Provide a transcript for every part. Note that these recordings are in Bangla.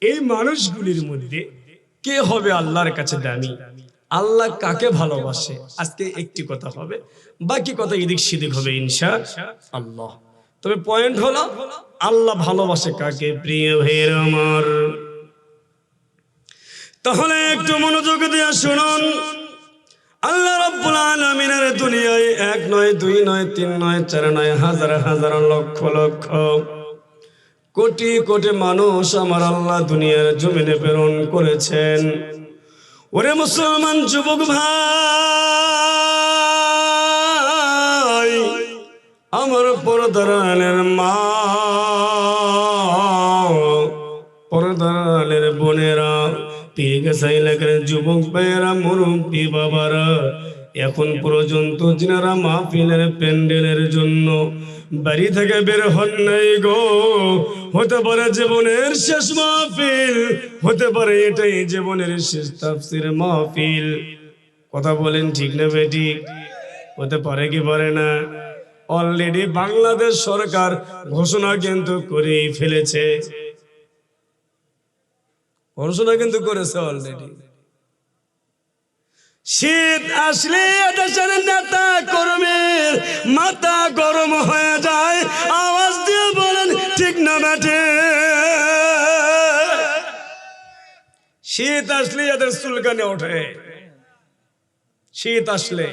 এই মানুষগুলির মধ্যে কে হবে আল্লাহর কাছে দামি, আল্লাহ কাকে ভালোবাসে, আজকে একটি কথা হবে, বাকি কথা এদিক সেদিক হবে ইনশাআল্লাহ। তবে পয়েন্ট হলো আল্লাহ ভালোবাসে কাকে। প্রিয় ভাইয়ের আমার, তাহলে একটু মনোযোগ দিয়ে শুনুন। আল্লাহ রাব্বুল আলামিনের দুনিয়ায় 1 নয় 2 নয় 3 নয় 4 নয় হাজার হাজার লক্ষ লক্ষ কোটি কোটি মানুষ আমার আল্লাহ দুনিয়ার জমিনে প্রেরণ করেছেন। ওরে মুসলমান যুবক ভাই, আমার পরদারালের মা, পরদারালের বোনেরা, পীরগাছা এলাকার যুবক ভাইয়েরা, মুরব্বী বাবারা, এখন পর্যন্ত যিনারা মাহফিলের প্যান্ডেলের জন্য বাড়ি থেকে বের হন নাই গো, হতে পারে জীবনের শেষ মাহফিল, হতে পারে এটাই জীবনের শেষ তাফসীর মাহফিল। কথা বলেন ঠিক না বেঠিক? হতে পারে কি পারে না? অলরেডি বাংলাদেশ সরকার ঘোষণা কিন্তু করেই ফেলেছে, ঘোষণা কিন্তু করেছে অলরেডি। শীত আসলে দেশের নেতা কর্মীর মাথা গরম হয়ে যায়। আওয়াজ দিয়ে বলেন ঠিক না বেঠে? শীত আসলে এদের চুলকানি ওঠে, শীত আসলে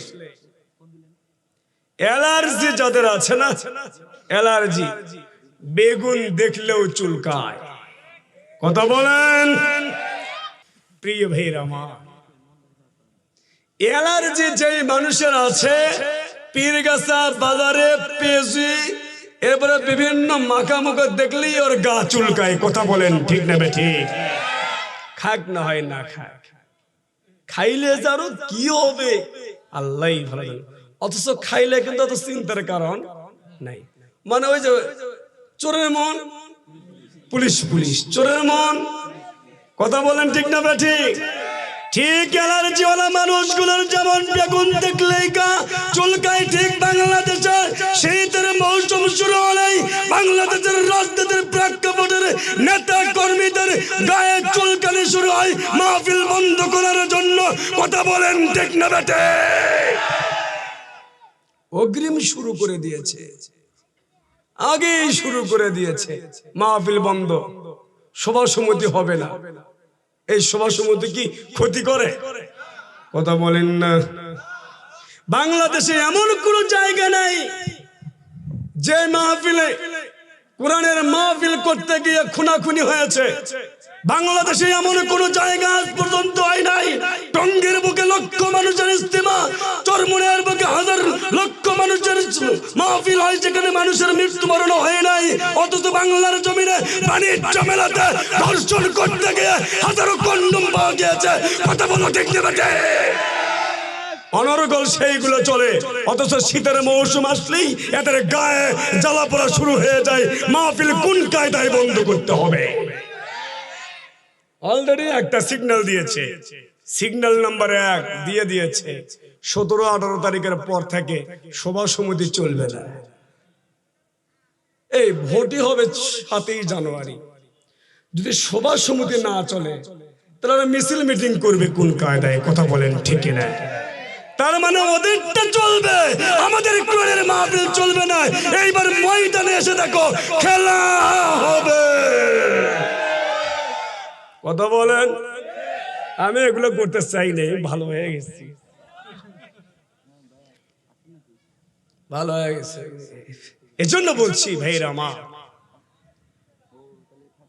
অ্যালার্জি যাদের আছে না, অ্যালার্জি, বেগুন দেখলেও চুলকায়। কথা বলেন প্রিয় ভাইরা আমার, অ্যালার্জি যে মানুষের আছে, পীরগাছা বাজারে পেঁয়াজি এরপরে বিভিন্ন মাখামুখা দেখলেই ওর গা চুলকায়। কথা বলেন ঠিক না বেঠিক? খাক না হয় না খাক, খাইলে যারও কি হবে আল্লাহই ভালো জানে। অথচ খাইলে কিন্তু অত চিন্তার কারণ নাই। মানে ওই যে চোরের মন পুলিশ পুলিশ, চোরের মন। কথা বলেন ঠিক না বেঠিক? ঠিক অ্যালার্জিওয়ালা মানুষগুলোর যেমন বেগুন দেখলেই গা চুলকায়, ঠিক বাংলাদেশে শীতের মৌসুম শুরু হলেই বাংলাদেশের রাজনীতির প্রেক্ষাপটের নেতা কর্মীদের গায়ে চুলকানি শুরু হয় মাহফিল বন্ধ করার জন্য। কথা বলেন ঠিক না বেটে? অগ্রিম শুরু করে দিয়েছে, আগেই শুরু করে দিয়েছে মাহফিল বন্ধ, সভা সমিতি হবে না। এই সভা সমিতি কি ক্ষতি করে? কথা বলেন না। বাংলাদেশে এমন কোন জায়গা নাই যে মাহফিলে কোরআনের মাহফিল করতে গিয়ে খুনাখুনি হয়েছে। বাংলাদেশে এমন কোন জায়গা আজ পর্যন্ত হয় নাই। টঙ্গীর বুকে লক্ষ মানুষের ইস্তেমা, চরমুনার বুকে হাজার লক্ষ মানুষের মাহফিল হয়, যেখানে মানুষের মৃত্যুবরণ হয় নাই। অথচ বাংলার জমিনে পানির ঝামেলাতে ধর্ষণ করতে গিয়ে হাজারো কন্ডম পাওয়া গিয়েছে। কথা বলো ঠিক না? অনর্গল সেইগুলো চলে, অথচ শীতের মৌসুম আসলেই এদের গায়ে জ্বালা পোড়া শুরু হয়ে যায়। মাহফিল কোন কায়দায় বন্ধ করতে হবে? অলরেডি একটা সিগন্যাল দিয়েছে, সিগন্যাল নাম্বার 1 দিয়ে দিয়েছে। 17-18 তারিখের পর থেকে সভা সমিতি চলবে না। এই ভোটই হবে 7ই জানুয়ারি। যদি সভা সমিতি না চলে তাহলে মিছিল মিটিং করবে কোন কায়দায়? কথা বলেন ঠিক না? তার মানে ওদেরটা চলবে, আমাদের কোরআনের মাহফিল চলবে না। এইবার ময়দানে এসে দেখো খেলা হবে। কথা বলেন। আমি এগুলো করতে চাই নাই, ভালো হয়ে গেছি, ভালো হয়ে গেছে। এজন্য বলছি ভাইরা মা,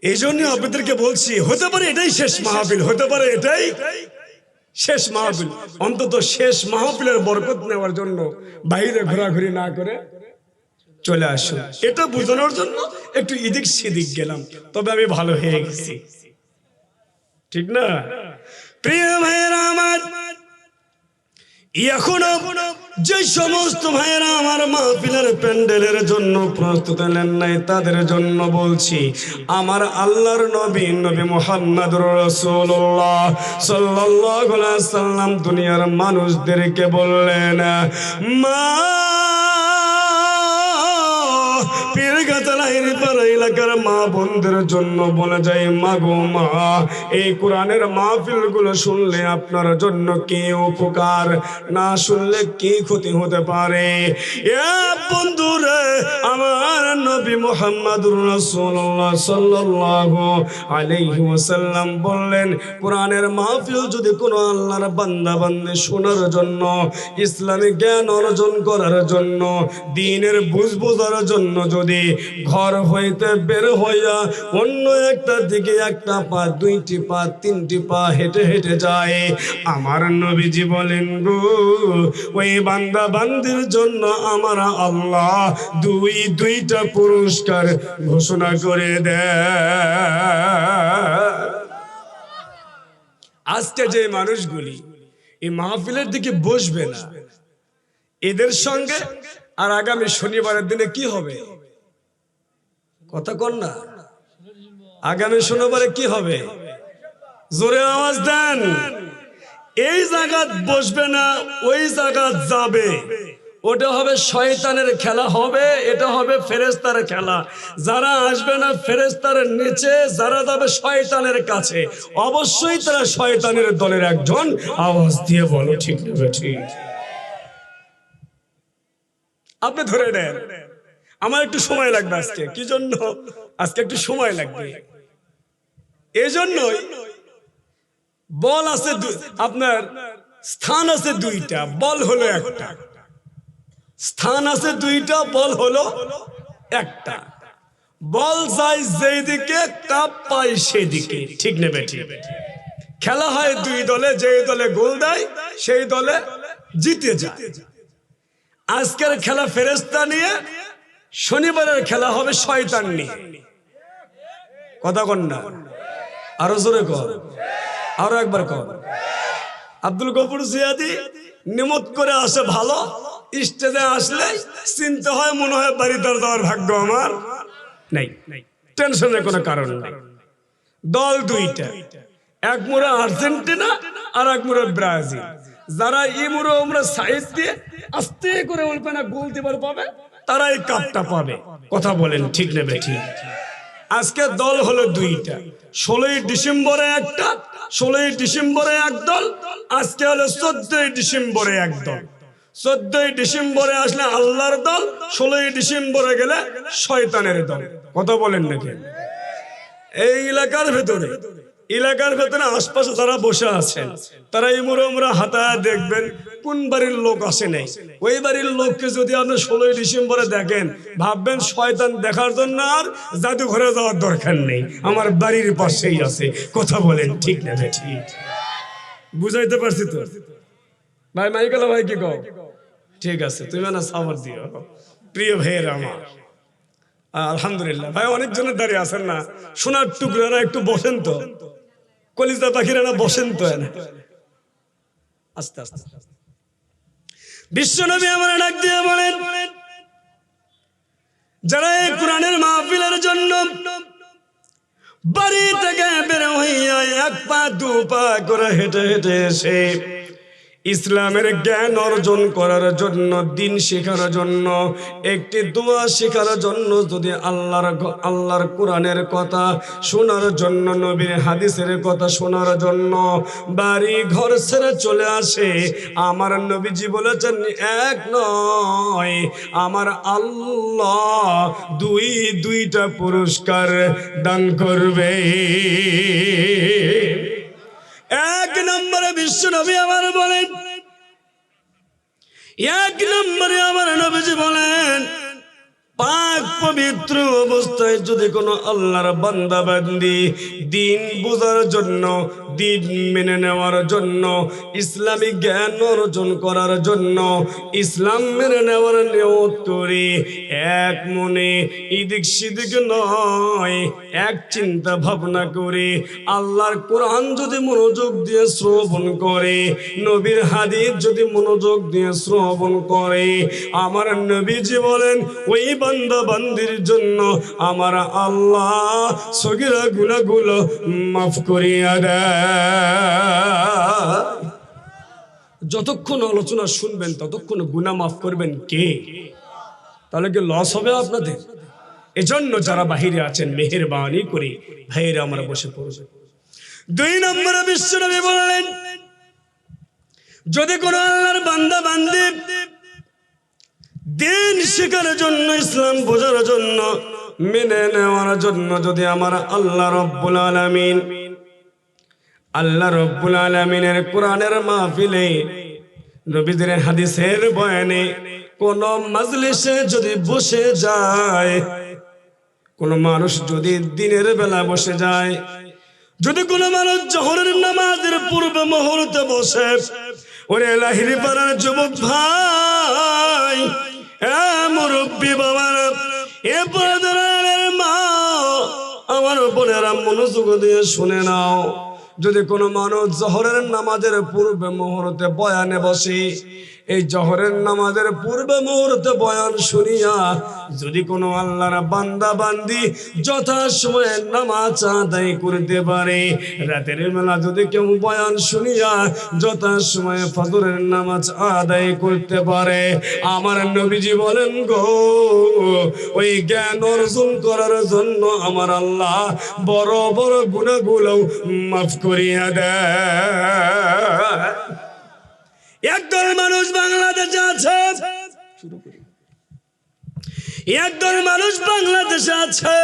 এজন্য আপনাদেরকে বলছি, হতে পারে এটাই শেষ মাহফিল, হতে পারে এটাই শেষ মাহফিল। অন্তত শেষ মাহফিলের বরকত নেওয়ার জন্য বাইরে ঘোরাঘুরি না করে চলে আসুন। এটা বোঝানোর জন্য একটু এদিক সেদিক গেলাম, তবে আমি ভালো হয়ে গেছি, ঠিক না? প্রিয় ভাইয়েরা আমার, এখনো যে সমস্ত ভাইয়েরা আমার মাহফিলের প্যান্ডেলের জন্য প্রস্তুত নেন নাই, তাদের জন্য বলছি, আমার আল্লাহর নবী নবী মুহাম্মদুর রাসূলুল্লাহ সাল্লাল্লাহু আলাইহি সাল্লাম দুনিয়ার মানুষদেরকে বললেন, মা পীরগাছা লাইন পাড়া এলাকার মা বোনদের জন্য বলে যায়, মা গো মা, এই কোরআনের মাহফিলগুলো শুনলে আপনার জন্য কি উপকার, না শুনলে কি ক্ষতি হতে পারে। এ বন্ধুরে, আমার নবী মুহাম্মদুর রাসূলুল্লাহ সাল্লাল্লাহু আলাইহি ওয়াসাল্লাম বললেন, কোরআনের মাহফিল যদি কোনো আল্লাহর বান্দা বান্দে শোনার জন্য, ইসলামিক জ্ঞান অর্জন করার জন্য, দ্বীনের বুঝ বোঝার জন্য যদি ঘর হইতে বের হইয়া অন্য একটা দিকে একটা পা, দুইটি পা, তিনটি পা হেঁটে হেঁটে যায়, আমার নবীজি বলেন গো, ওই বান্দা বান্দির জন্য আমার আল্লাহ দুইটা পুরস্কার ঘোষণা করে দেয়। আজকে যে মানুষগুলি এই মাহফিলের দিকে বসবে না, এদের সঙ্গে আর আগামী শনিবারের দিনে কি হবে? কথা কন না, আগামী শনিবারে কি হবে? জোরে আওয়াজ দেন। এই জায়গা বসবে না, ওই জায়গা যাবে, ওটা হবে শয়তানের খেলা হবে, এটা হবে ফেরেশতার খেলা। যারা আসবে না ফেরেশতার নিচে, যারা যাবে শয়তানের কাছে, অবশ্যই তারা শয়তানের দলের একজন। আওয়াজ দিয়ে বলো ঠিক না ঠিক? আপনি ধরে নেন, আমার একটু সময় লাগবে আজকে। কি জন্য? আজকে একটু সময় লাগবে। এই জন্যই বল আছে, আপনার স্থান আছে দুইটা, বল হলো একটা। স্থান আছে দুইটা, বল হলো একটা। বল যায় যেদিকে, কাপ পায় সেদিকে, ঠিক নেবে ঠিক? খেলা হয় দুই দলে, যে দলে গোল দেয় সেই দলে জিতে যায়। আজকের খেলা ফেরেশতা নিয়ে, শনিবারের খেলা হবে শয়তান নিয়ে। কথা কন না, আরো জোরে কর, আরো একবার কর। আব্দুল গফুর জিয়াদি নিমত করে আসে ভালো, স্টেজে আসলে চিনতে হয়, মনে হয় বাড়িতে যাওয়ার ভাগ্য আমার নাই। টেনশনের কোনো কারণ নেই। দল দুইটা, এক মুড়া আর্জেন্টিনা আর এক মুড়া ব্রাজিল। যারা এই মুড়ো আমরা সাইজ দিয়ে আস্তে করে উল্পে না গোল দিবার পাবে, তারা এই কাপটা পাবে। কথা বলেন ঠিক নেবে ঠিক? আজকে দল হলো দুইটা, 16ই ডিসেম্বরে একটা, 16ই ডিসেম্বরে এক দল। আজকে হলো 14ই ডিসেম্বরে এক দল। 14ই ডিসেম্বরে আসলে আল্লাহর দল, 16ই ডিসেম্বরে গেলে শয়তানের দল। কথা বলেন নাকি? এই এলাকার ভেতরে আশপাশে যারা বসে আছেন, তারা এই মোরা হাতায় দেখবেন কোন বাড়ির লোক আসে নাই। ওই বাড়ির লোককে যদি আপনি 16ই ডিসেম্বরে দেখেন, ভাববেন শয়তান দেখার জন্য আর জাদুঘরে যাওয়ার দরকার নেই, আমার বাড়ির পাশেই আছে। কথা বলেন ঠিক না ঠিক? বুঝাইতে পারছি তো ভাই? মাইকেল ভাই কি কও? ঠিক আছে, তুমি না সাবর দিও। প্রিয় ভাইয়ের আমার, আলহামদুলিল্লাহ ভাই, অনেকজনের দাঁড়িয়ে আছেন না, সোনার টুকরারা একটু বসেন তো, কলিজা পাখিরা না বসেন তো। আস্তে আস্তে বিশ্বনবী আমার ডাক দিয়ে বলেন, যারা এই কোরআনের মাহফিলের জন্য বাড়ি থেকে বের হইয়া এক পা দু পা করে হেঁটে হেঁটে এসে ইসলামের জ্ঞান অর্জন করার জন্য, দিন শেখার জন্য, একটি দোয়া শেখার জন্য, যদি আল্লাহর কোরআনের কথা শোনার জন্য, নবীর হাদিসের কথা শোনার জন্য বাড়ি ঘর ছেড়ে চলে আসে, আমার নবীজি বলেছেন, এক নয়, আমার আল্লাহ দুইটা পুরস্কার দান করবে। এক নম্বরে বিশ্ব নবী আমার বলেন, এক নম্বরে আমার নবীজি বলেন, পাক পবিত্র অবস্থায় যদি কোনো আল্লাহর বান্দা বান্দি দিন বোঝার জন্য, দিন মেনে নেওয়ার জন্য, ইসলামিক জ্ঞান অর্জন করার জন্য, ইসলাম মেনে নেওয়ার নিয়ত করে এক মনে এদিক সেদিক নয়, এক চিন্তা ভাবনা করে আল্লাহর কোরআন যদি মনোযোগ দিয়ে শ্রবণ করে, নবীর হাদিস যদি মনোযোগ দিয়ে শ্রবণ করে, আমার নবীজি বলেন, ওই বান্দা বান্দির জন্য আমার আল্লাহ সগীরা গুনাহগুলো মাফ করিয়া দেয়। যতক্ষণ আলোচনা শুনবেন ততক্ষণ গুনাহ মাফ করবেন কে? তাহলে কি লস হবে আপনাদের? এজন্য যারা বাহিরে আছেন মেহেরবানি করে ভাইয়েরা আমরা বসে পড়ব। 2 নম্বরে বিশ্বনবী বললেন, যদি কোন আল্লাহর বান্দা বান্দি দিন শেখার জন্য, ইসলাম বোঝার জন্য, মেনে নেওয়ার জন্য যদি আমার আল্লাহ রব্বুল আলামিনের কোরআনের মাহফিলে, নবীদের হাদিসের বয়ানে, কোন মাজলিসে যদি বসে যায়, কোন মানুষ যদি দিনের বেলা বসে যায়, যদি কোন মানুষ জোহরের নামাজের পূর্বে মুহূর্তে বসে, ওরে লাহিরি পাড়ার যুবক ভাই, মুরব্বী বাবারা, এ পর্দার মা, আমার বোনেরা, মনোযোগ দিয়ে শুনে নাও। যদি কোনো মানুষ জোহরের নামাজের পূর্বে মুহূর্তে বয়ানে বসে, এই জোহরের নামাজের পূর্বে মুহূর্তে বয়ান শুনিয়া যদি কোনো আল্লাহর বান্দা বান্দি যথাসময়ে নামাজ আদায় করতে পারে, রাতের বেলা যদি কেউ বয়ান শুনিয়া যথাসময়ে ফজরের নামাজ আদায় করতে পারে, আমার নবীজি বলেন গো, ওই জ্ঞান অর্জন করার জন্য আমার আল্লাহ বড় বড় গুনাহগুলো মাফ করিয়া দেয়। একদল মানুষ বাংলাদেশে আছে, একদল মানুষ বাংলাদেশে আছে,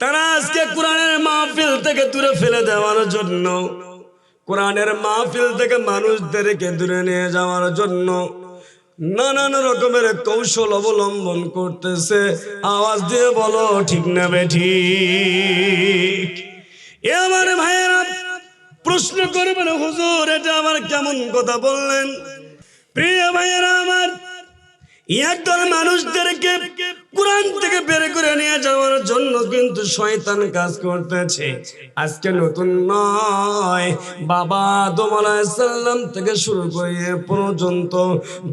তারা আজকে কোরআনের মাহফিল থেকে দূরে ফেলে দেওয়ার জন্য, কোরআনের মাহফিল থেকে মানুষদেরকে দূরে নিয়ে যাওয়ার জন্য নানান রকমের কৌশল অবলম্বন করতেছে। আওয়াজ দিয়ে বলো ঠিক না বেঠিক? এ আমার ভাইয়েরা প্রশ্ন করবেন, হুজুর এটা আবার কেমন কথা বললেন? প্রিয় ভাইয়েরা আমার, একদল মানুষদেরকে কোরআন থেকে বের করে নিয়ে যাওয়ার জন্য কিন্তু শয়তান কাজ করতেছে। আজকে নতুন নয়, বাবা আদম আলাইহিস সালাম থেকে শুরু করে এ পর্যন্ত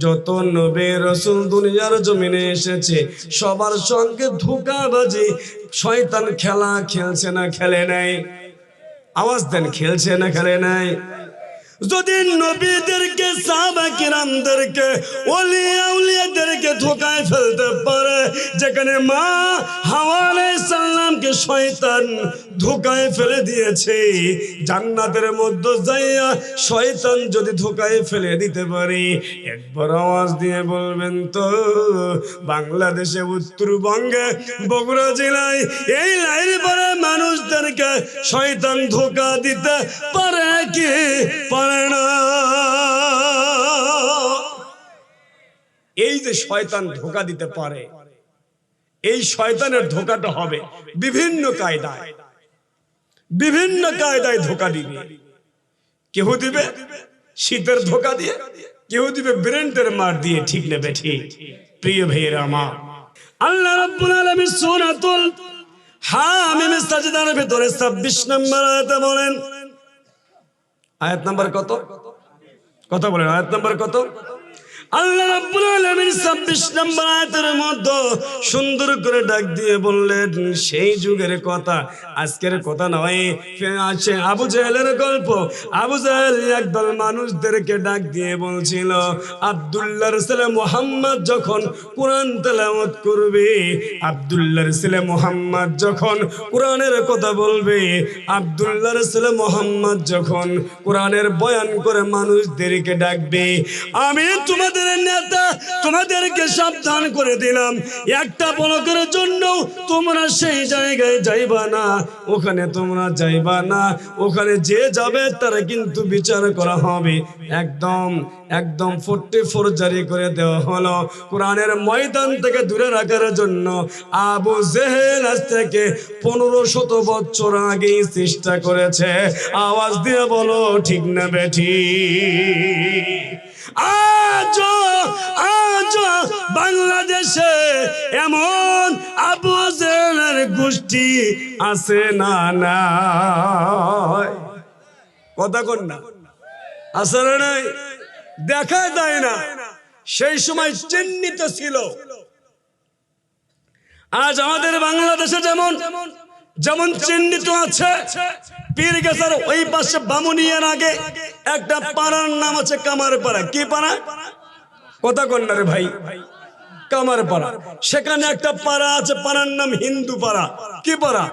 যত নবী রাসূল দুনিয়ার জমিনে এসেছে, সবার সঙ্গে ধোঁকাবাজি শয়তান খেলা খেলছে না খেলে নাই? আওয়াজ দেন, খেলছে না খেলে নাই? যদি নবীদেরকে, সাহাবা কিরামদেরকে, ওলিয়া আউলিয়াদেরকে ধোঁকায় ফেলতে পারে, যেখানে মা হাওয়া আলাইহিস সালামকে শয়তান ধোঁকায় ফেলে দিয়েছে, জান্নাতের মধ্যে যাইয়া শয়তান যদি ধোঁকায় ফেলে দিতে পারে, একবার আওয়াজ দিয়ে বলবেন তো, বাংলাদেশে উত্তরবঙ্গে বগুড়া জেলায় এই লাইন পাড়া মানুষদেরকে শয়তান ধোঁকা দিতে পারে কি পারে না? এই যে শয়তান ধোঁকা দিতে পারে, এই শয়তানের ধোঁকাটা হবে বিভিন্ন কায়দায়, বিভিন্ন কায়দায় ধোঁকা দিবে। কেউ দিবে শীতের ধোঁকা দিয়ে, কেউ দিবে ব্রেন্টের মার দিয়ে, ঠিক না বেঠিক? প্রিয় ভাইয়েরা আমার, আল্লাহ রাব্বুল আলামিন সূরাতুল হামিম সাজদার ভিতরে 26 নম্বর আয়াতে বলেন, আয়াত নাম্বার কত? কথা বলেন, আয়াত নাম্বার কত? আল্লাহ রাব্বুল আলামিন 26 নম্বর আয়াতের মধ্যে সুন্দর করে ডাক দিয়ে বললেন, সেই যুগের কথা, আজকের কথা নয়। আছে আবু জাহেলের গল্প। আবু জাহেল একদল মানুষদেরকে ডাক দিয়ে বলছিল, আব্দুল্লাহর ছেলে মুহাম্মদ যখন কোরআন তেলাওয়াত করবে, আব্দুল্লাহর ছেলে মুহাম্মদ যখন কোরআনের কথা বলবে, আব্দুল্লাহর ছেলে মুহাম্মদ যখন কোরআনের বয়ান করে মানুষদেরকে ডাকবে, আমি তোমাদের নেতা, তোমাদেরকে সাবধান করে দিলাম, একটা পলকের জন্য তোমরা সেই জায়গায় যাইবা না, ওখানে তোমরা যাইবা না, ওখানে যে যাবে তারা কিন্তু বিচার করা হবে। একদম 44 জারি করে দেওয়া হলো কোরআনের ময়দান থেকে দূরে রাখার জন্য। আবু জেহেল আজ থেকে 1500 বছর আগেই চেষ্টা করেছে। আওয়াজ দিয়ে বলো ঠিক না বেঠিক? আজ বাংলাদেশে এমন আবু জেহেলের গোষ্ঠী আছে না? নাই? কথা কোন না? আছে না নাই? দেখা যায় না, সেই সময় চিহ্নিত ছিল। আজ আমাদের বাংলাদেশে যেমন যেমন চিহ্নিত আছে, পীরগাছার ওই পাশে বামুনিয়ার আগে একটা পাড়ার নাম আছে কামার পাড়া। কি পাড়া? কথা কন না রে ভাই, কামারপাড়া। সেখানে একটা পাড়া আছে, পাড়ার নাম হিন্দু পাড়া। কি পাড়া?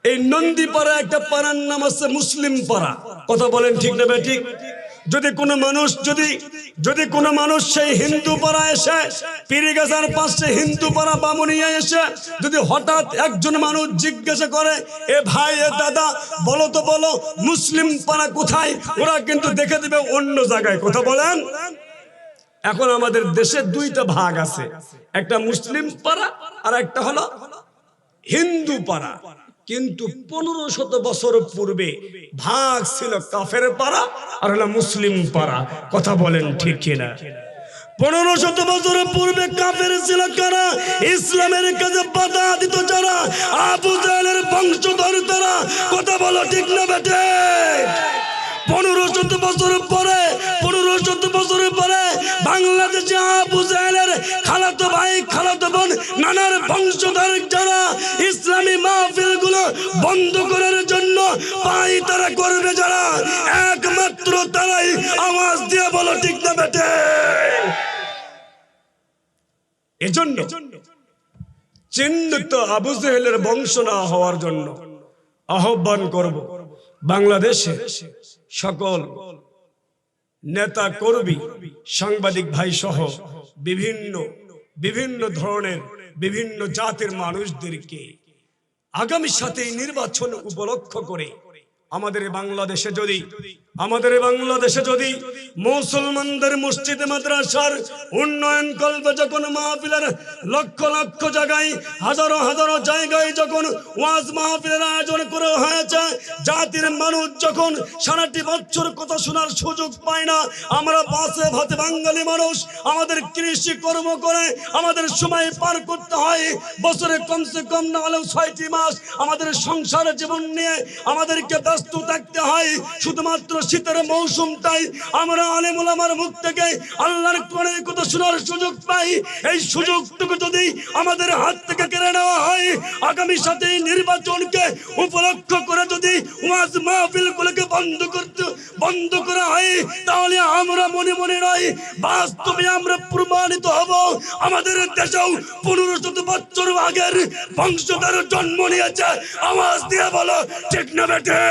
এই নন্দীপাড়া একটা পাড়ার নাম আছে মুসলিম পাড়া। কথা বলেন ঠিক না ঠিক? যদি কোনো মানুষ সেই হিন্দু পাড়া এসে পীরগাছার পাশে হিন্দু পাড়া বামুনিয়া এসে যদি হঠাৎ একজন মানুষ জিজ্ঞাসা করে, এ ভাই এ দাদা বলো মুসলিম পাড়া কোথায়, ওরা কিন্তু দেখে দিবে অন্য জায়গায়। কথা বলেন। এখন আমাদের দেশে দুইটা ভাগ আছে, একটা মুসলিম পাড়া আর একটা হলো হিন্দু পাড়া। কিন্তু 1500 বছর পূর্বে ভাগ ছিল কাফের পাড়া আর হলো মুসলিম পাড়া। কথা বলেন ঠিক কিনা? 1500 বছর পূর্বে কাফের ছিল কারা? ইসলামের কাছে বাধা দিত যারা, আবু জাহেলের বংশধর তারা। কথা বলো ঠিক না বেটে? 1500 বছর পরে বাংলাদেশে আবু জাহেলের খালাতো ভাই খালাতো বোন নানার বংশধর যারা ইসলামী মাহফিল গুলো বন্ধ করার জন্য পাই তারা করবে যারা, একমাত্র তারাই। আওয়াজ দিয়ে বলো ঠিক না বেটে? এজন্য চিহ্নিত আবু জাহেলের বংশ না হওয়ার জন্য আহ্বান করব বাংলাদেশে সকল নেতা কর্মী সাংবাদিক ভাই সহ বিভিন্ন ধরনের বিভিন্ন জাতির মানুষদেরকে আগামী 7 নির্বাচন উপলক্ষ করে আমাদের বাংলাদেশে যদি মুসলমানদের মসজিদ মাদ্রাসার উন্নয়ন কল্পে যখন মাহফিলের লক্ষ লক্ষ জায়গায় হাজারো জায়গায় যখন ওয়াজ মাহফিলের আয়োজন করা হয়েছে, জাতির মানুষ যখন সারাটি বছর কথা শোনার সুযোগ পায় না, আমরা বাসে ভাতে বাঙালি মানুষ আমাদের কৃষি কর্ম করে আমাদের সময় পার করতে হয়। বছরে কমসে কম না হলেও 6টি মাস আমাদের সংসার জীবন নিয়ে আমাদেরকে ব্যস্ত থাকতে হয়। শুধুমাত্র শীতের মৌসুমটাই আমরা আলেম ওলামার মুখ থেকে আল্লাহর কোরআনের কথা শোনার সুযোগ পাই। এই সুযোগটুকু যদি আমাদের হাত থেকে কেড়ে নেওয়া হয়, আগামী 7 নির্বাচনকে উপলক্ষ করে যদি ওয়াজ মাহফিলগুলোকে বন্ধ করা হয়, তাহলে আমরা মনে নয়, বাস্তবে আমরা প্রমাণিত হব আমাদের দেশেও 1500 বছর আগের বংশধর জন্ম নিয়েছে। আওয়াজ দিয়ে বলো ঠিক না বেটে?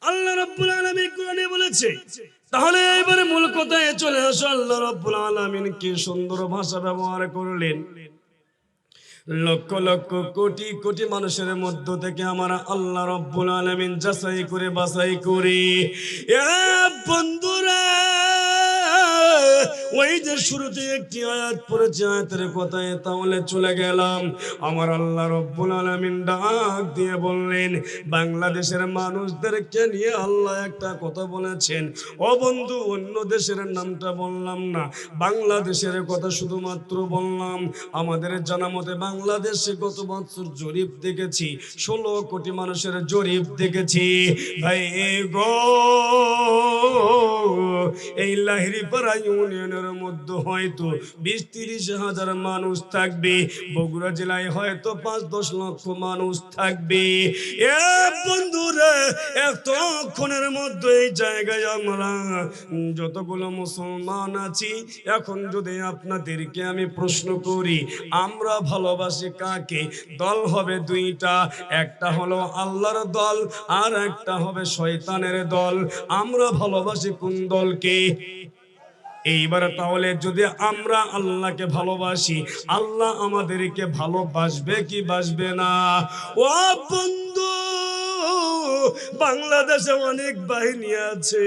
আল্লাহ রাব্বুল আলামিন কোরআনে বলেছে। তাহলে এবারে মূল কথায় চলে আসো। আল্লাহ রাব্বুল আলামিন কি সুন্দর ভাষা ব্যবহার করলেন। লক্ষ লক্ষ কোটি কোটি মানুষের মধ্য থেকে আমার আল্লাহ রাব্বুল আলামিন যাচাই করে বাছাই করে, এ বন্ধুরা, ওই যে শুরুতে একটি আয়াত পড়েছে, আয়াতের কথায় তাহলে চলে গেলাম। আমার আল্লাহ রাব্বুল আলামিন ডাক দিয়ে বললেন, বাংলাদেশের মানুষদেরকে নিয়ে আল্লাহ একটা কথা বলেছেন। ও বন্ধু, অন্য দেশের নামটা বললাম না, বাংলাদেশের কথা শুধুমাত্র বললাম। আমাদের জানা মতে বাংলাদেশে গত বছর জরিপ দেখেছি, 16 কোটি মানুষের জরিপ দেখেছি। ভাই গো, এই লাহিড়ীপাড়া ইউনিয়নের মধ্যে হয়তো 20-30 হাজার মানুষ থাকবে, বগুড়া জেলায় হয়তো 5-10 লক্ষ মানুষ থাকবে। এ বন্ধুরা, এতক্ষণের মধ্যে এই জায়গায় আমরা যতগুলো মুসলমান আছি, এখন যদি আপনাদেরকে আমি প্রশ্ন করি, আমরা ভালোবাসি কাকে? দল হবে 2টা, একটা হলো আল্লাহর দল আর একটা হবে শয়তানের দল। আমরা ভালোবাসি কোন দলকে? এইবার তাহলে যদি আমরা আল্লাহকে ভালোবাসি, আল্লাহ আমাদেরকে ভালোবাসবে কি বাসবে না? ও বন্ধু, বাংলাদেশে অনেক বাহিনী আছে,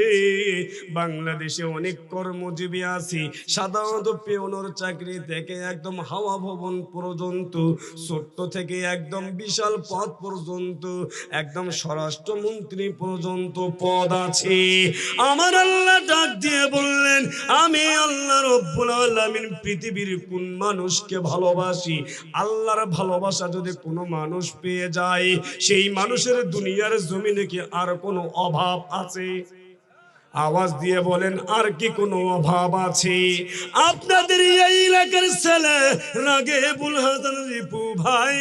বাংলাদেশে অনেক কর্মজীবী আছে, সাধারণত পেওনোর চাকরি থেকে একদম হাওয়া ভবন পর্যন্ত, ছোট্ট থেকে একদম বিশাল পদ পর্যন্ত, একদম স্বরাষ্ট্রমন্ত্রী পর্যন্ত পদ আছে। আমার আল্লাহ ডাক দিয়ে বললেন, আমি আল্লাহ রাব্বুল আলামিন পৃথিবীর কোন মানুষকে ভালোবাসি? আল্লাহর ভালোবাসা যদি কোনো মানুষ পেয়ে যায়, সেই মানুষের দুনিয়ার জমিনে কি আর কোনো অভাব আছে? আওয়াজ দিয়ে বলেন আর কি কোনো অভাব আছে? আপনাদের এই এলাকার ছেলে রাগেবুল হাসান রিপু ভাই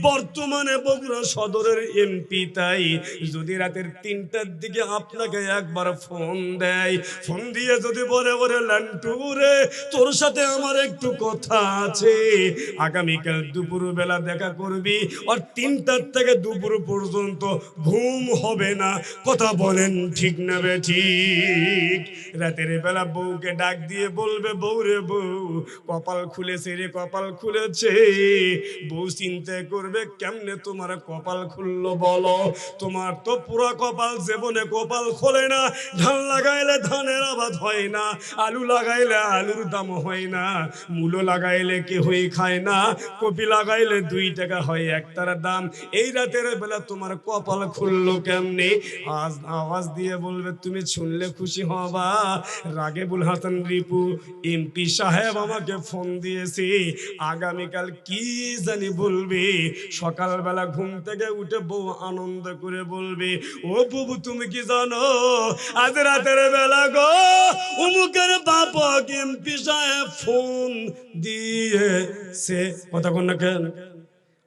বর্তমানে বগুড়া সদরের এমপি। তাই যদি রাতের 3টার দিকে আপনাকে একবার ফোন দেয়, ফোন দিয়ে যদি বলে ওরে লান্টু রে তোর সাথে আমার একটু কথা আছে, আগামীকাল দুপুর বেলা দেখা করবি, আর 3টার থেকে দুপুর পর্যন্ত ঘুম হবে না। কথা বলেন ঠিক না ঠিক? রাতের বেলা বউকে ডাক দিয়ে বলবে বউ রে বউ কপাল খুলেছে রে কপাল খুলেছে। বউ চিন্তা করবে কেমনে তোমার কপাল খুললো বলো? তোমার তো পুরো কপাল জীবনে কপাল খোলে না। ধান লাগাইলে ধানের আবাদ হয় না, আলু লাগাইলে আলুর দাম হয় না, মূলো লাগাইলে কেহই খায় না, কপি লাগাইলে 2 টাকা হয় একটার দাম। এই রাতের বেলা তোমার কপাল খুললো কেমনে? আজ আওয়াজ দিয়ে বলবে তুমি শুনলে খুশি হবা, রাগেবুল হাসান রিপু এমপি সাহেব আমাকে ফোন দিয়েছে, আগামীকাল কি জানি বলবে। সকালবেলা ঘুম থেকে উঠে বউ আনন্দ করে বলবে ও বুবু তুমি কি জানো আজ রাতের বেলা গো অমুকের বাপক এমপি সাহেব ফোন দিয়েছে। কথা কোন না কেন?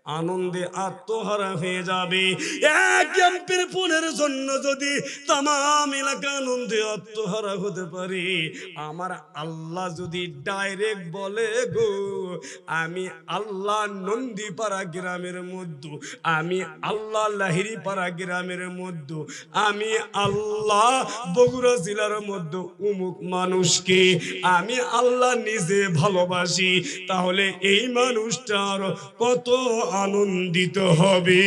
আনন্দে আত্মহারা হয়ে যাবে। এক এমপির ফোনের জন্য যদি তামাম এলাকা আনন্দে আত্মহারা হতে পারে, আমার আল্লাহ যদি ডাইরেক্ট বলে গো আমি আল্লাহ নন্দীপাড়া গ্রামের মধ্যে, আমি আল্লাহ লাহিড়িপাড়া গ্রামের মধ্যে, আমি আল্লাহ বগুড়া জেলার মধ্যে উমুক মানুষকে আমি আল্লাহ নিজে ভালোবাসি, তাহলে এই মানুষটার কত আনন্দিত হবে।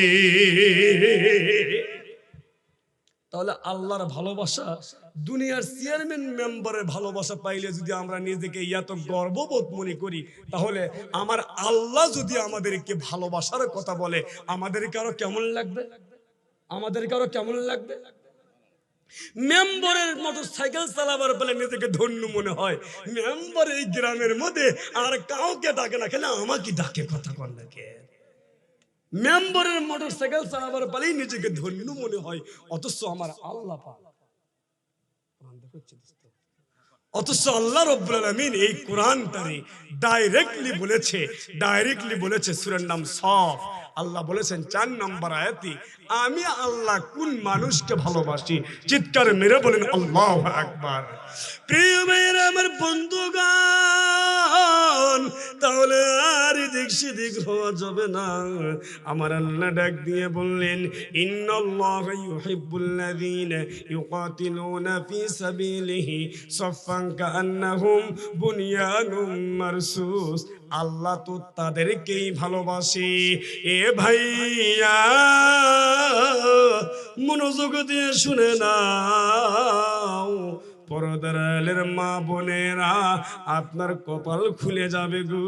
তাহলে আল্লাহর ভালোবাসা, দুনিয়ার চেয়ারম্যান মেম্বারের ভালোবাসা পাইলে যদি আমরা নিজেকে এত গর্ববোধ মনে করি, তাহলে আমার আল্লাহ যদি আমাদেরকে ভালোবাসার কথা বলে আমাদেরকে আরো কেমন লাগবে? আমাদেরকে আরো কেমন লাগবে? মেম্বারের মোটরসাইকেল চালাবার পেলে নিজেকে ধন্য মনে হয়, মেম্বার এই গ্রামের মধ্যে আর কাউকে ডাকে না, খেলে আমাকে ডাকে। কথা কর না কে? মেম্বারের মোটরসাইকেল চালাবার পেলেই নিজেকে ধন্য মনে হয়, অথচ আমার আল্লাহ পাক, অথচ আল্লাহ রাব্বুল আলামিন এই কোরআনটারে ডাইরেক্টলি বলেছে সূরার নাম সফ। আল্লাহ বলেছেন 4 নম্বর আয়াতে, আমি আল্লাহ কোন মানুষকে ভালোবাসি। চিৎকার মেরে বলেন আল্লাহু আকবার। প্রিয় ভাইরা আমার বন্ধুগণ, তাহলে আর এদিক সেদিক হওয়া যাবে না। আমার আল্লাহ ডাক দিয়ে বললেন ইন্নাল্লাহা ইউহিব্বুল্লাযীনা ইউকাতিলুনা ফী সাবিলিহি সাফফান কাআন্নাহুম বুনয়ানুম মারসুস। আল্লাহ তো তাদেরকেই ভালোবাসে। এ ভাইয়া মনোযোগ দিয়ে শুনে নাও, পর্দার আলের মা বোনেরা, আপনার কপাল খুলে যাবে গো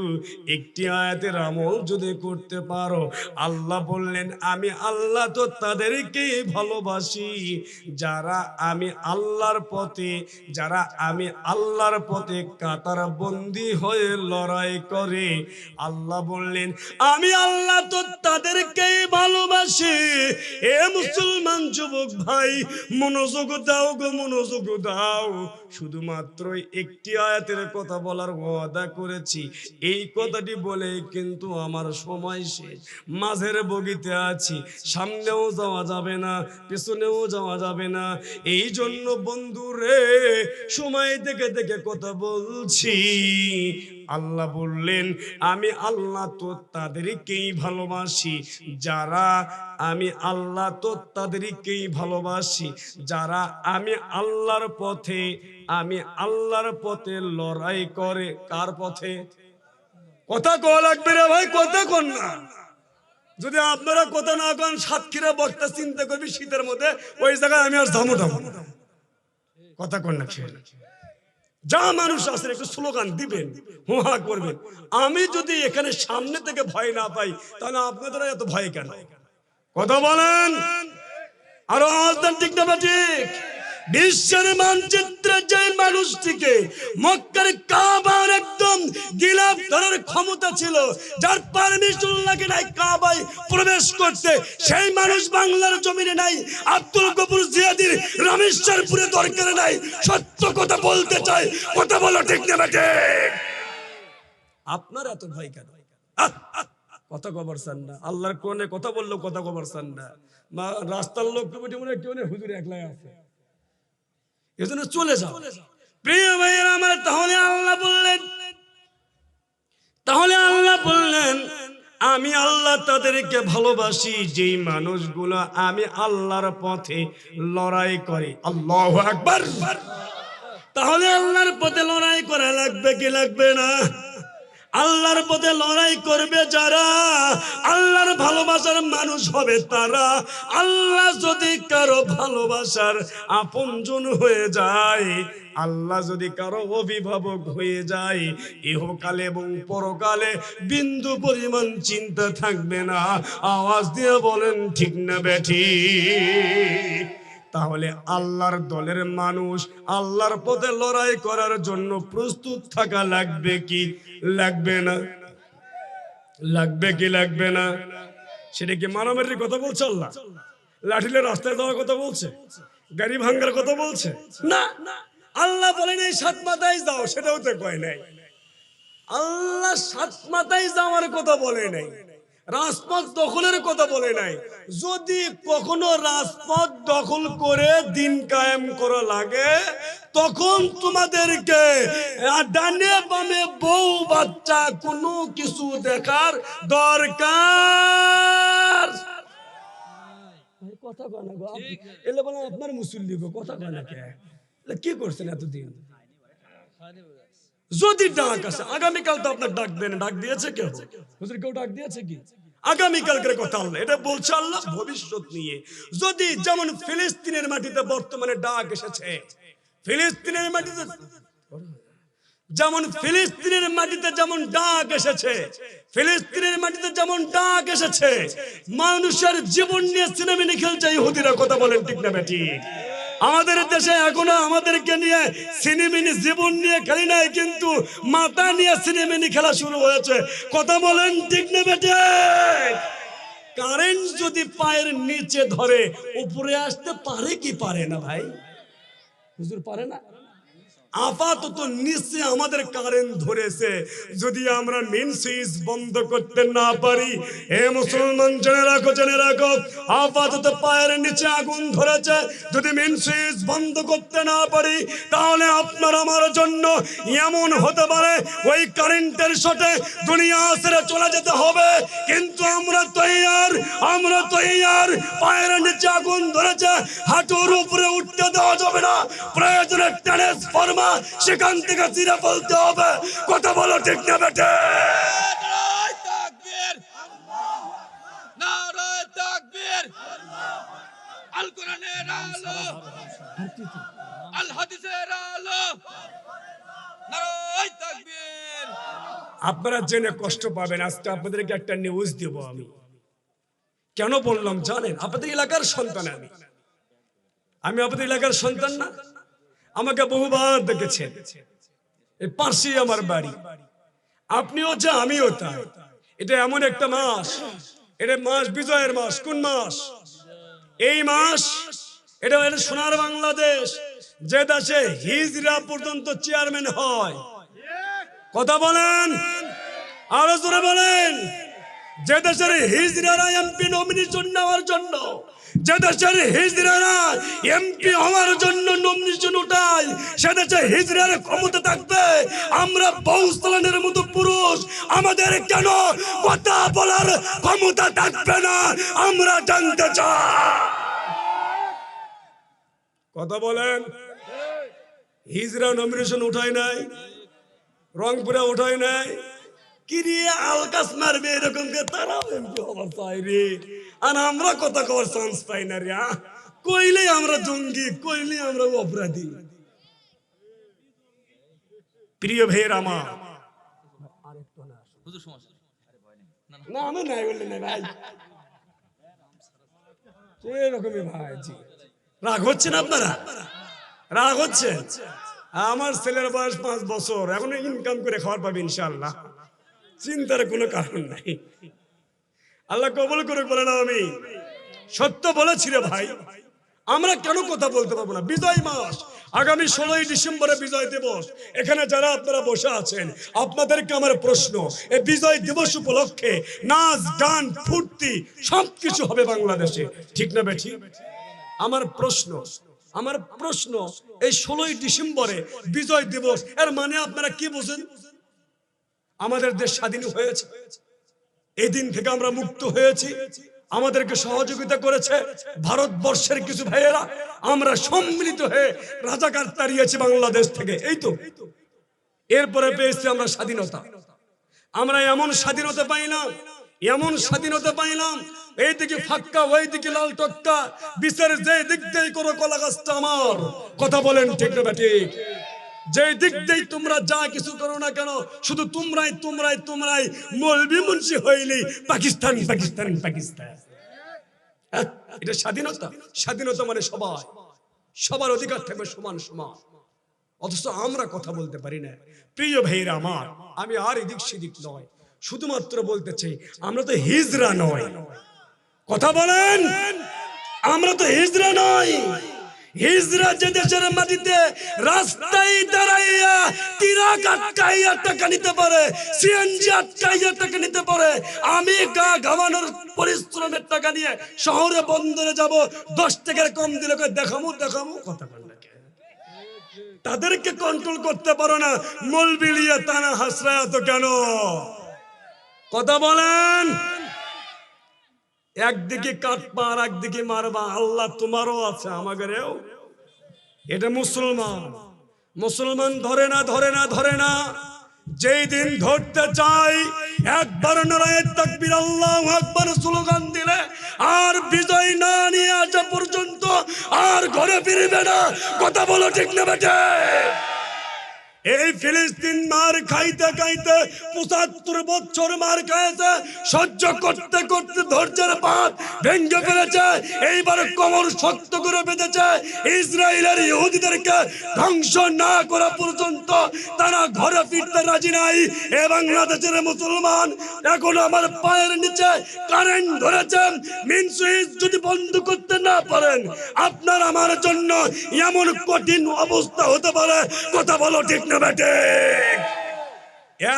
একটি আয়াতের আমল যদি করতে পারো। আল্লাহ বললেন আমি আল্লাহ তো তাদেরকেই ভালোবাসি যারা আমি আল্লাহর পথে কাতার বন্দী হয়ে লড়াই করে। আল্লাহ বললেন আমি আল্লাহ তো তাদেরকেই ভালোবাসি। এ মুসলমান যুবক ভাই মনোযোগ দাও গো, মনোযোগ দাও। শুধুমাত্র একটি আয়াতের কথা বলার ওয়াদা করেছি, এই কথাটি বলে কিন্তু আমার সময় শেষ। মাঝের বগিতে আছি, সামনেও যাওয়া যাবে না, পেছনেও যাওয়া যাবে না। এই জন্য বন্ধু রে সময় দেখে দেখে কথা বলছি। আল্লাহ বললেন আমি আল্লাহ তো তাদেরকেই ভালোবাসি যারা আমি আল্লাহ তো তাদেরকেই ভালোবাসি যারা আমি আল্লাহর পথে লড়াই করে। কার পথে? কথা কওয়া লাগবে রে ভাই, কথা কন না। যদি আপনারা কথা না কন, সাতক্ষীরা বক্তা চিন্তা করবি শীতের মধ্যে ওই জায়গায় আমি আর যাবো না। কথা কন না। যা মানুষ আছেন একটু স্লোগান দিবেন, হুহা করবেন। আমি যদি এখানে সামনে থেকে ভয় না পাই, তাহলে আপনাদের এত ভয় কেন? কথা বলেন। আরো আওয়াজ দেন, ঠিক না ঠিক? বিশ্বের মানচিত্রে যে মানুষটিকে মক্কার কাবার একদম গিলাফ ধরার ক্ষমতা ছিল, যার পারমিশন লাগে নাই কাবায় প্রবেশ করতে, সেই মানুষ বাংলার জমিনে নাই। আব্দুল গফুর জিয়াদির রামেশ্বরপুরে দরকার নাই। সত্য কথা বলতে চাই, কথা বলো ঠিক না বেটে? আপনার এত ভয় কেন? কথা কবার চান না? আল্লাহর কোরআনে কথা বললেও কথা কবার চান না। রাস্তার লোক মনে কেউ নেই, হুজুর একলাই আছে, এজন্য চলে যাও। প্রিয় ভাইয়েরা আমার, তাহলে আল্লাহ বললেন আমি আল্লাহ তাদেরকে ভালোবাসি যেই মানুষগুলো আমি আল্লাহর পথে লড়াই করে। আল্লাহু আকবার। তাহলে আল্লাহর পথে লড়াই করা লাগবে কি লাগবে না? আল্লাহর পথে লড়াই করবে যারা, আল্লাহর ভালোবাসার মানুষ হবে তারা। আল্লাহ যদি কারো ভালোবাসার আপনজন হয়ে যায়, আল্লাহ যদি কারো অভিভাবক হয়ে যায়, ইহকালে এবং পরকালে বিন্দু পরিমাণ চিন্তা থাকবে না। আওয়াজ দিয়ে বলেন ঠিক না বেঠিক? তাহলে আল্লাহর দলের মানুষ আল্লাহর পথে লড়াই করার জন্য প্রস্তুত থাকা লাগবে কি লাগবে না? লাগবে কি লাগবে না? সেটা কি মারামারির কথা বলছে আল্লাহ? লাঠিলে রাস্তায় যাওয়ার কথা বলছে? গাড়ি ভাঙ্গার কথা বলছে? না, আল্লাহ বলেন এই সাত মাথায় যাও, সেটাও তো কয় নাই। আল্লাহ সাত মাথায় যাওয়ার কথা বলে নাই, রাজপথ দখলের কথা বলে নাই। যদি কখনো রাজপথ দখল করে দিন কায়েম করা লাগে, তখন তোমাদেরকে ডানে বামে বউ বাচ্চা কোনো কিছু দেখার দরকার। কথা কয় না গো, এলে বলে আপনার মুসল্লি গো, কথা কয় না কে? কি করছেন এতদিন? যদি ডাক আসে, আগামীকাল তো আপনার ডাক দেন, ডাক দিয়েছে কেউ? হুজুর কেউ ডাক দিয়েছে কি? আগামীকালকের কথা আল্লাহ, এটা বলছে আল্লাহ ভবিষ্যৎ নিয়ে। যদি যেমন ফিলিস্তিনের মাটিতে বর্তমানে ডাক এসেছে, ফিলিস্তিনের মাটিতে যেমন ডাক এসেছে, ফিলিস্তিনের মাটিতে যেমন ডাক এসেছে, মানুষের জীবন নিয়ে সিনেমিনি খেলছে ইহুদিরা। কথা বলেন ঠিক না বেঠিক? আমাদের দেশে এখনো আমাদেরকে নিয়ে সিনেমিনি জীবন নিয়ে খেলি নাই, কিন্তু মাথা নিয়ে সিনেমিনি খেলা শুরু হয়েছে। কথা বলেন ঠিক না বেঠিক? কারেন্ট যদি পায়ের নিচে ধরে উপরে আসতে পারে কি পারে না ভাই? হুজুর পারে না? আপাতত নিচে আমাদের কারেন্ট ধরেছে, যদি আমরা মেন সুইচ বন্ধ করতে না পারি, এ মুসলমান জেনে রাখো, আপাতত পায়ের নিচে আগুন ধরেছে, যদি মেন সুইচ বন্ধ করতে না পারি, তাহলে আপনার আমার জন্য এমন হতে পারে ওই কারেন্টের শটে দুনিয়া ছেড়ে চলে যেতে হবে। কিন্তু আমরা তৈয়ার। পায়ের নিচে আগুন ধরেছে, হাঁটুর উপরে উঠতে দেওয়া যাবে না, প্রয়োজনে ট্রান্সফরমার সেখান থেকে চিরা বলতে হবে। কথা বলো ঠিক না বেটে? নারায়ে তাকবীর, নারায়ে তাকবীর। আল কোরআনের আলো, আল হাদিসের আলো, নারায়ে তাকবীর। আপনারা জেনে কষ্ট পাবেন। আজকে আপনাদেরকে একটা নিউজ দেব আমি। কেন বললাম জানেন? আপনাদের এলাকার সন্তান আমি আপনাদের এলাকার সন্তান না? আমাকে বহুবার দেখেছেন, এই পাশে আমার বাড়ি। আপনিও যা আমিও তা। এটা এমন একটা মাস, এটা মাস বিজয়ের মাস। কোন মাস? এই মাস। এটা সোনার বাংলাদেশ, যে দেশে হিজড়া পর্যন্ত চেয়ারম্যান হয়। কথা বলেন, আরো জোরে বলেন। যে দেশের হিজড়ারা এমপি নমিনেশন নেওয়ার জন্য, যে দেশের হিজড়ারা এমপি হওয়ার জন্য নমিনেশন উঠায়, সে দেশে হিজড়ার ক্ষমতা থাকবে। আমরা বৌসলানের মতো পুরুষ, আমাদের কেন কথা বলার ক্ষমতা থাকবে না? আমরা জানতে চাই। কথা বলেন। হিজড়া নমিনেশন উঠায় নাই, রংপুরে উঠায় নাই, কিরিয়ে আলকাস মারবে এরকম কে তারাও এমপি হবার চাই রে। আর আমরা কথা কবার চান্স পাই না রে। কইলে আমরা জঙ্গি, কইলে আমরা অপরাধী। প্রিয় ভাইয়ের আমার, না আমি নাই বললি না ভাই, এরকমই ভাই। জি রাগ হচ্ছেন আপনারা? রাগ হচ্ছে? আমার ছেলের বয়স 5 বছর, এখন ইনকাম করে খাওয়ার পাবে ইনশাআল্লাহ, চিন্তার কোনো কারণ নাই। আল্লাহ কবুল করে বলে না, আমি সত্য বলেছি রে ভাই। আমরা কেন কথা বলতে পারবো না? বিজয় মাস আগামী 16ই ডিসেম্বরে বিজয় দিবস। এখানে যারা আপনারা বসে আছেন, আপনাদেরকে আমার প্রশ্ন, এই বিজয় দিবস উপলক্ষে নাচ গান ফুর্তি সবকিছু হবে বাংলাদেশে, ঠিক না বেঠি? আমার প্রশ্ন এই 16ই ডিসেম্বরে বিজয় দিবস এর মানে আপনারা কি বোঝেন? আমাদের দেশ স্বাধীন হয়েছে, এই দিন থেকে আমরা মুক্ত হয়েছি, আমাদেরকে সহযোগিতা করেছে ভারতবর্ষের কিছু ভাইয়েরা, আমরা সম্মিলিত হয়ে রাজাকার তাড়িয়েছি বাংলাদেশ থেকে, এই তো। এরপরে পেয়েছি আমরা স্বাধীনতা। আমরা এমন স্বাধীনতা পাইলাম, এইদিকে ফাক্কা ওইদিকে লাল টক্কা, বিচার যে দিক দিয়ে করো কলা গাছটা আমার। কথা বলেন ঠিক না ঠিক? যে দিক দিয়ে তোমরা যা কিছু করো না কেন, শুধু তোমরাই মৌলবি মুন্সি হইলি পাকিস্তান। এটা স্বাধীনতা মানে সবার অধিকার থাকবে সমান। অথচ আমরা কথা বলতে পারি না। প্রিয় ভাইরা আমার, আমি আর এদিক সেদিক নয়, শুধুমাত্র বলতে চাই আমরা তো হিজড়া নয়। কথা বলেন, আমরা তো হিজড়া নয়। হিজড়া যে দেশের মাটিতে রাস্তায় দাঁড়াইয়া ট্রাক আটকাইয়া টাকা নিতে পারে, সিএনজি আটকাইয়া টাকা নিতে পারে, আমি গা ঘামানোর পরিশ্রমের টাকা নিয়ে শহরে বন্দরে যাব, 10 টাকার কম দিলে দেখামু। কথা বলেন, তাদেরকে কন্ট্রোল করতে পারো না, মৌলবি লিয়ে তানা হাসরা তো কেন? কথা বলেন, একদিকে কাটবা আর একদিকে মারবা, আল্লাহ তোমারও আছে আমাদেরও। এটা মুসলমান ধরে না। যেই দিন ধরতে চাই, একবার নারায়ে তাকবীর আল্লাহু আকবার স্লোগান দিলে আর বিজয় না নিয়ে আসা পর্যন্ত আর ঘরে ফিরবে না। কথা বলো ঠিক না বেটে? এই ফিলিস্তিন মার খাইতে 75 বছর মার খাইছে, সহ্য করতে ধৈর্যের বাঁধ ভেঙে ফেলেছে। এইবার কোমর শক্ত করে বেঁধেছে। ইসরায়েলের ইহুদিদেরকে ধ্বংস না করা পর্যন্ত তারা ঘরে ফিরতে রাজি নাই। এ বাংলাদেশের মুসলমান, এখন আমার পায়ের নিচে কারেন্ট ধরেছেন, মেইন সুইচ যদি বন্ধ করতে না পারেন, আপনার আমার জন্য এমন কঠিন অবস্থা হতে পারে। কথা বলো ঠিক না বেটে?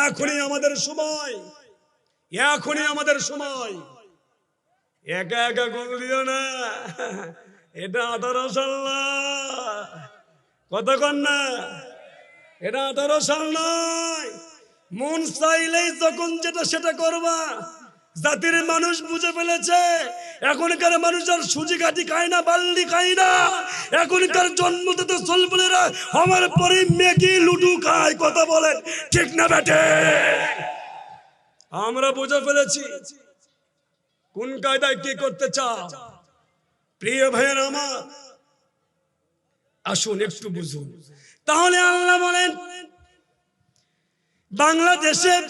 এখনই আমাদের সময়। একা গোল দিও না, এটা 18 সাল না। কথা কন না, এটা 18 সাল নয়। মন চাইলেই যখন যেটা সেটা করবা। জাতির মানুষ বুঝে ফেলেছে, এখনকার মানুষ আর সুজি কাঠি খায় না, বাল্লি খায় না। এখনকার জন্মদাতা ছেলেরা আমার পরে ম্যাগি লুডু খায়। কথা বলেন ঠিক না বেটে? আমরা বুঝে ফেলেছি কোন কায়দায় কি করতে চাও। প্রিয় ভাইয়ের আমার, আসুন একটু বুঝুন। তাহলে আল্লাহ বলেন, বাংলাদেশের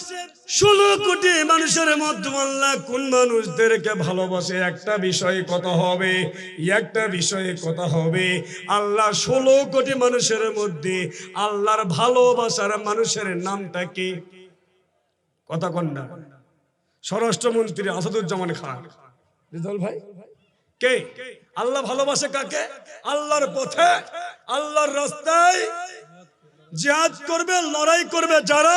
16 কোটি মানুষের মধ্যে আল্লাহ কোন মানুষদেরকে ভালোবাসে, একটা বিষয়ে কথা হবে। আল্লাহ 16 কোটি মানুষের মধ্যে আল্লাহর ভালোবাসার মানুষের নামটা কি? কথা কন না। স্বরাষ্ট্রমন্ত্রী আসাদুজ্জামান খান ভাই কে? আল্লাহ ভালোবাসে কাকে? আল্লাহর পথে, আল্লাহর রাস্তায় জিহাদ করবে, লড়াই করবে যারা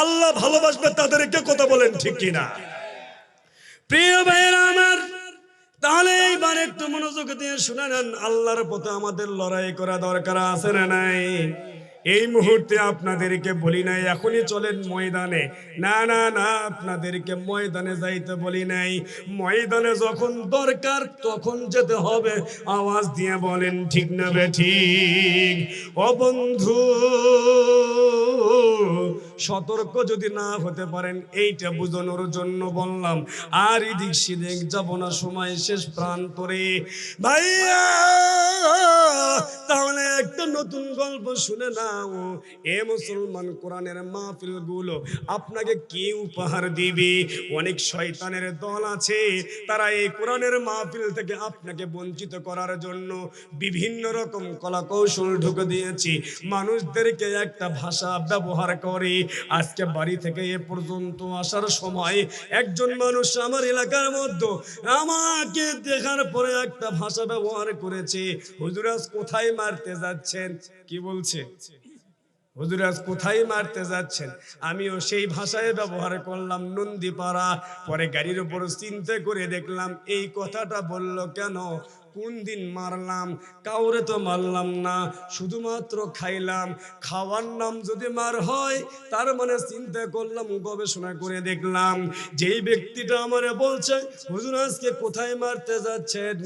আল্লাহ ভালোবাসবে তাদেরকে। কথা বলেন ঠিক কিনা? প্রিয় ভাইয়েরা আমার, তাহলে এইবার একটু মনোযোগ দিয়ে শুনে নেন, আল্লাহর পথে আমাদের লড়াই করা দরকার আছে না নাই? এই মুহূর্তে আপনাদেরকে বলি নাই এখনই চলেন ময়দানে, না, আপনাদেরকে ময়দানে যাইতে বলি নাই। ময়দানে যখন দরকার তখন যেতে হবে। আওয়াজ দিয়ে বলেন ঠিক না বেঠিক? ও বন্ধু, সতর্ক যদি না হতে পারেন এইটা বোঝানোর জন্য বললাম। আর এদিক সেদিক যাব না, সময় শেষ প্রান্তরে ভাইয়া। তাহলে একটা নতুন গল্প শুনে নাও। এ মুসলমান, কোরআনের মাহফিল গুলো আপনাকে কি উপহার দিবে? অনেক শয়তানের দল আছে, তারা এই কোরআনের মাহফিল থেকে আপনাকে বঞ্চিত করার জন্য বিভিন্ন রকম কলা কৌশল ঢুকে দিয়েছে। মানুষদেরকে একটা ভাষা ব্যবহার করে। আজকে বাড়ি থেকে এ পর্যন্ত আসার সময় একজন মানুষ আমার এলাকার মধ্যে আমাকে দেখার পরে একটা ভাষা ব্যবহার করেছে, হুজুর আজ কোথায় মারতে যাচ্ছেন? কি বলছে? হুজুর আজ কোথায় মারতে যাচ্ছেন? আমিও সেই ভাষায় ব্যবহার করলাম, নন্দীপাড়া। পরে গাড়ির উপর চিন্তা করে দেখলাম এই কথাটা বলল কেন? কোন দিন মারলাম? কাউরে তো মারলাম না, শুধুমাত্র খাইলাম। খাওয়ার নাম যদি মার হয়, তার মানে চিন্তা করলাম, গবেষণা করে দেখলাম যেই ব্যক্তিটা আমারে বলছে হুজুর আজকে কোথায় মারতে যাচ্ছেন,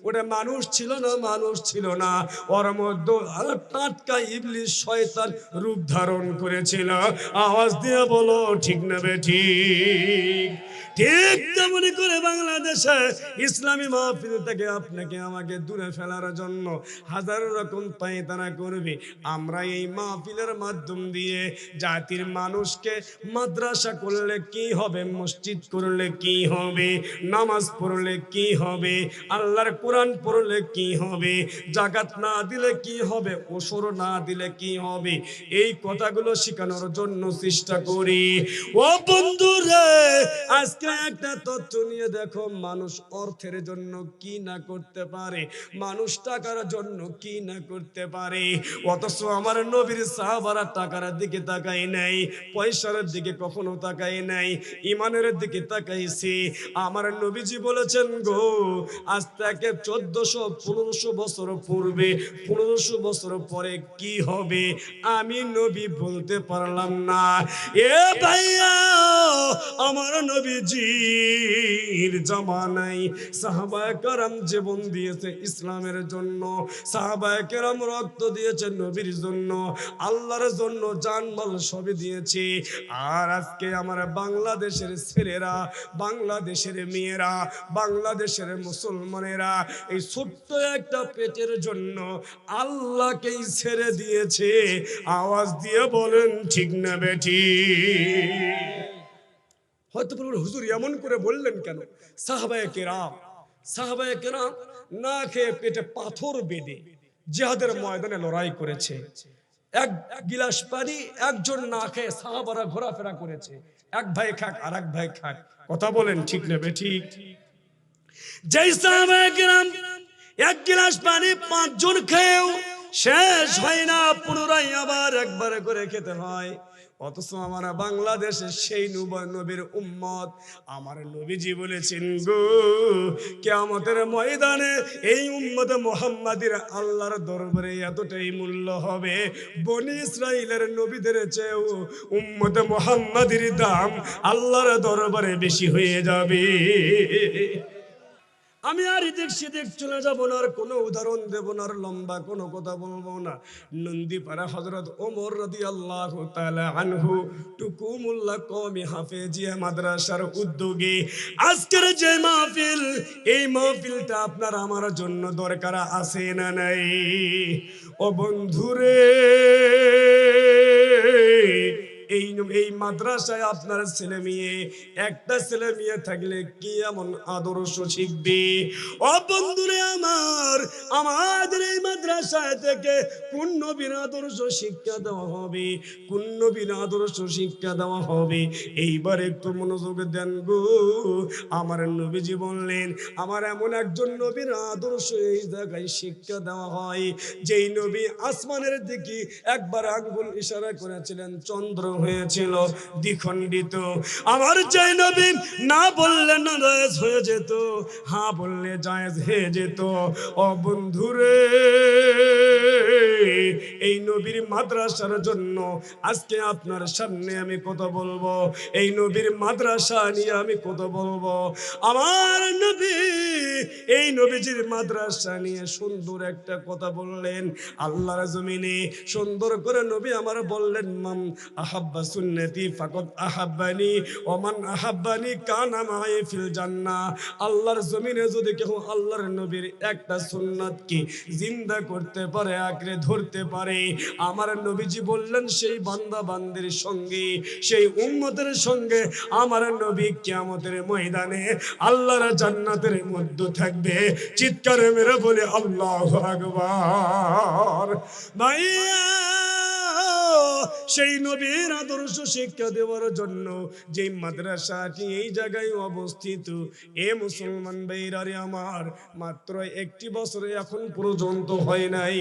ওটা মানুষ ছিল না, মানুষ ছিল না, ওর মধ্যে টাটকা ইবলিশ শয়তান রূপ ধারণ করেছিল। আওয়াজ দিয়ে বলো ঠিক না বেঠিক? ঠিক তেমনি করে বাংলাদেশে ইসলামী মাহফিল থেকে আপনাকে আমাকে দূরে ফেলার জন্য হাজার রকম পায়তারা করবে। আমরা এই মাহফিলের মাধ্যম দিয়ে জাতির মানুষকে মাদ্রাসা করলে কি হবে, মসজিদ করলে কি হবে, নামাজ পড়লে কি হবে, আল্লাহর কোরআন পড়লে কি হবে, জাকাত না দিলে কি হবে, ওসর না দিলে কি হবে, এই কথাগুলো শেখানোর জন্য চেষ্টা করি। ও বন্ধুরে, আজকে একটা তথ্য নিয়ে দেখো, মানুষ অর্থের জন্য কি না করতে পারে, মানুষ টাকার জন্য কি না করতে পারে। অথচ আমার নবীর সাহাবারা টাকার দিকে তাকায় নাই, পয়সার দিকে কখনো তাকায় নাই, ইমানের দিকে তাকাইছে। আমার নবীজি বলেছেন গো, আজ থেকে 1400-1500 বছর পূর্বে, 1500 বছর পরে কি হবে আমি নবী বলতে পারলাম না। এ ভাইয়া, আমার নবীজির জামানায় সাহাবায়ে কেরাম জীবন দিয়েছে ইসলামের জন্য, সাহাবায়ে কেরাম রক্ত দিয়েছে নবীর জন্য, আল্লাহর জন্য জানমাল সবই দিয়েছে। আর আজকে আমার বাংলাদেশের ছেলেরা, বাংলাদেশের মেয়েরা, বাংলাদেশের মুসলমানেরা এই ছোট্ট একটা পেটের জন্য আল্লাহকেই ছেড়ে দিয়েছে। আওয়াজ দিয়ে বলেন ঠিক না বেঠিক? হয়তো বলবেন হুজুর এমন করে বললেন কেন? সাহাবায়ে কেরাম না খেয়ে পেটে পাথর বেঁধে জিহাদের ময়দানে লড়াই করেছে। এক গিলাস পানি একজন না খেয়ে সাহাবারা ঘোরাফেরা করেছে, এক ভাই খাক আর এক ভাই খাক। কথা বলেন ঠিক না বেঠিক? যেই সাহাবায়ে কেরাম এক গিলাস পানি 5 জন খেয়েও শেষ হয় না, পুনরায় আবার একবার করে খেতে হয়। অথচ আমার বাংলাদেশের সেই নবীর উম্মত, আমার নবীজি বলেছেন গো, কিয়ামতের ময়দানে এই উম্মতে মুহাম্মাদির আল্লাহর দরবারে এতটাই মূল্য হবে, বনি ইসরাইলের নবীদের চেয়েও উম্মতে মুহাম্মাদির দাম আল্লাহর দরবারে বেশি হয়ে যাবে। আমি আর এদিক সেদিক চলে যাব না, আর কোনো উদাহরণ দেব না, আর লম্বা কোনো কথা বলবো না। নন্দীপাড়া হযরত ওমর রাদিয়াল্লাহু তাআলা আনহু টুকুমুল্লাহ কওমি হাফেজিয়া মাদ্রাসার উদ্যোগে আজকের যে মাহফিল, এই মাহফিলটা আপনার আমার জন্য দরকার আছে না নাই? ও বন্ধুরে, এই মাদ্রাসায় আপনার ছেলে মেয়ে, একটা ছেলে মেয়ে থাকলে কি এমন আদর্শ শিখবে? ও বন্ধুরে আমার, আমাদের এই মাদ্রাসায় থেকে কোন নবীর আদর্শ শিক্ষা দেওয়া হবে, কোন নবীর আদর্শ শিক্ষা দেওয়া হবে, এইবার একটু মনোযোগ দেন গো। আমার নবীজি বললেন, আমার এমন একজন নবীর আদর্শ এই জায়গায় শিক্ষা দেওয়া হয়, যেই নবী আসমানের দিকে একবার আঙ্গুল ইশারা করেছিলেন, চন্দ্র হয়েছিল দ্বিখণ্ডিত। আমার জয় নবী না বললে না জায়েজ হয়ে যেত, হ্যাঁ বললে জায়েজ হয়ে যেত। ও বন্ধুরে, এই নবীর মাদ্রাসার জন্য আজকে আপনার সামনে আমি কথা বলবো, এই নবীর মাদ্রাসা নিয়ে আমি কথা বলবো। আমার নবী এই নবীজির মাদ্রাসা নিয়ে সুন্দর একটা কথা বললেন। আল্লাহর জমিনে সুন্দর করে নবী আমার বললেন, মান আহাব আহাব্বা সুন্নতি ফাকাদ আহাব্বানি ওয়া মান আহাব্বানি কানা মাই ফিল জান্নাহ। আল্লাহর জমিনে যদি কেউ আল্লাহর নবীর একটা সুন্নাতকে জিন্দা করতে পারে, আঁকড়ে ধরতে পারে, আমার নবীজি বললেন সেই বান্দা বান্দির সঙ্গে, সেই উম্মতের সঙ্গে আমার নবী কিয়ামতের ময়দানে আল্লাহর জান্নাতের মধ্যে থাকবে। চিৎকার মেরে বলে আল্লাহু আকবার। ভাইয়া, সেই নবীর আদর্শ শিক্ষা দেওয়ার জন্য যে মাদ্রাসাটি এই জায়গায় অবস্থিত, এ মুসলমান ভাইরা রে আমার, মাত্র একটি বছর এখন পর্যন্ত হয় নাই।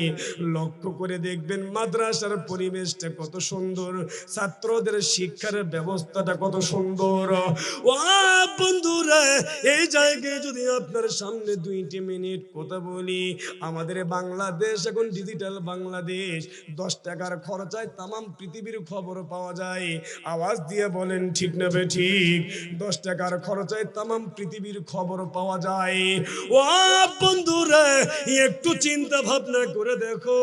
লক্ষ্য করে দেখবেন মাদ্রাসার পরিবেশটা কত সুন্দর, ছাত্রদের শিক্ষার ব্যবস্থাটা কত সুন্দর। ও বন্ধুরা, এই জায়গায় যদি আপনার সামনে 2 মিনিট কথা বলি, আমাদের বাংলাদেশ এখন ডিজিটাল বাংলাদেশ। 10 টাকার খরচায় তামাম পৃথিবীর খবর পাওয়া যায়। আওয়াজ দিয়ে বলেন ঠিক না ঠিক? 10 টাকার খরচায় তামাম পৃথিবীর খবর পাওয়া যায়। ও বন্ধুরা, একটু চিন্তা ভাবনা করে দেখো,